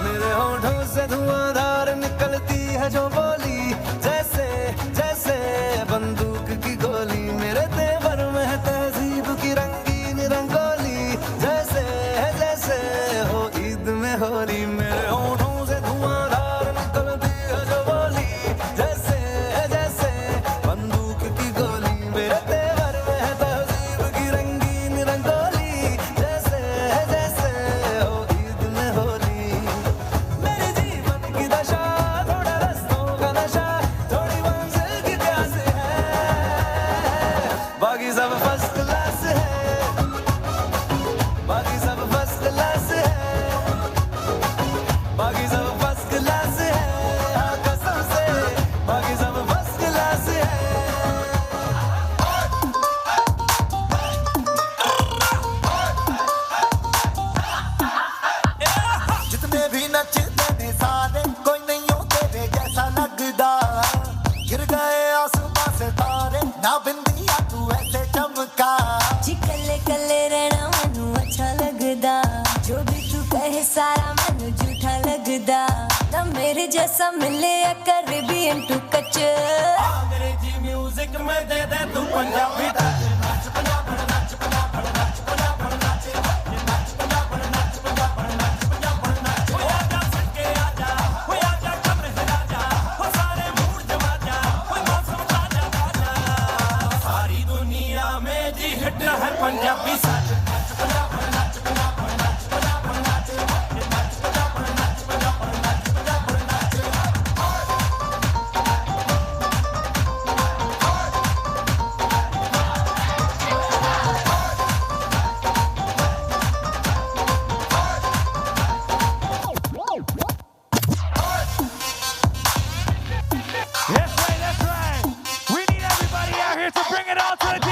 मेरे होठों से धुआंधार निकलती है जो बोली जैसे जैसे बंदूक की गोली मेरे तेवर में है तहजीब की रंगीन रंगोली जैसे जैसे हो ईद में होली मेरे होठों से धुआंधार निकलती है जो बोली जैसे जैसे बंदूक की गोली मेरे तेवर में है तहजीब की रंगीन रंगोली जैसे जैसे हो ईद में होली मेरे जीवन की दशा थोड़ा रस्तों का नशा थोड़ी मंजिल की प्यास है बाकी सब फर्स्ट क्लास है बाकी सब फर्स्ट क्लास है बाकी सब फर्स्ट क्लास है हाँ कसम से बाकी सब फर्स्ट क्लास है जितने भी नचते ने सारे कोई नहीं हो तेरे जैसा लगदा गिर गए आसमां से तारे ना बिंदिया तू ऐसे चमका जी कल्ले कल्ले रहना मैनू अच्छा लगदा जो भी तू कहे सारा मैनू झूठा लगदा ना मेरे जैसा मिले कैरेबियन टू कच अंग्रेजी म्यूजिक में दे दे तू पंजाबी टच नच पंजाब नच पंजाब नच पंजाब नच नच पंजाब नच पंजाब नच पंजाब नच हो आजा सके आजा हो आजा कमरे से आजा हो सारे मूड जमा जा हो मौसम ताजा ताजा सारी दुनिया में जी हिट है पंजाबी सच नच पंजाब नच पंजाब नच पंजाब नच नच पंजाब नच पंजाब नच पंजाब नच That's right. We need everybody out here to bring it on to the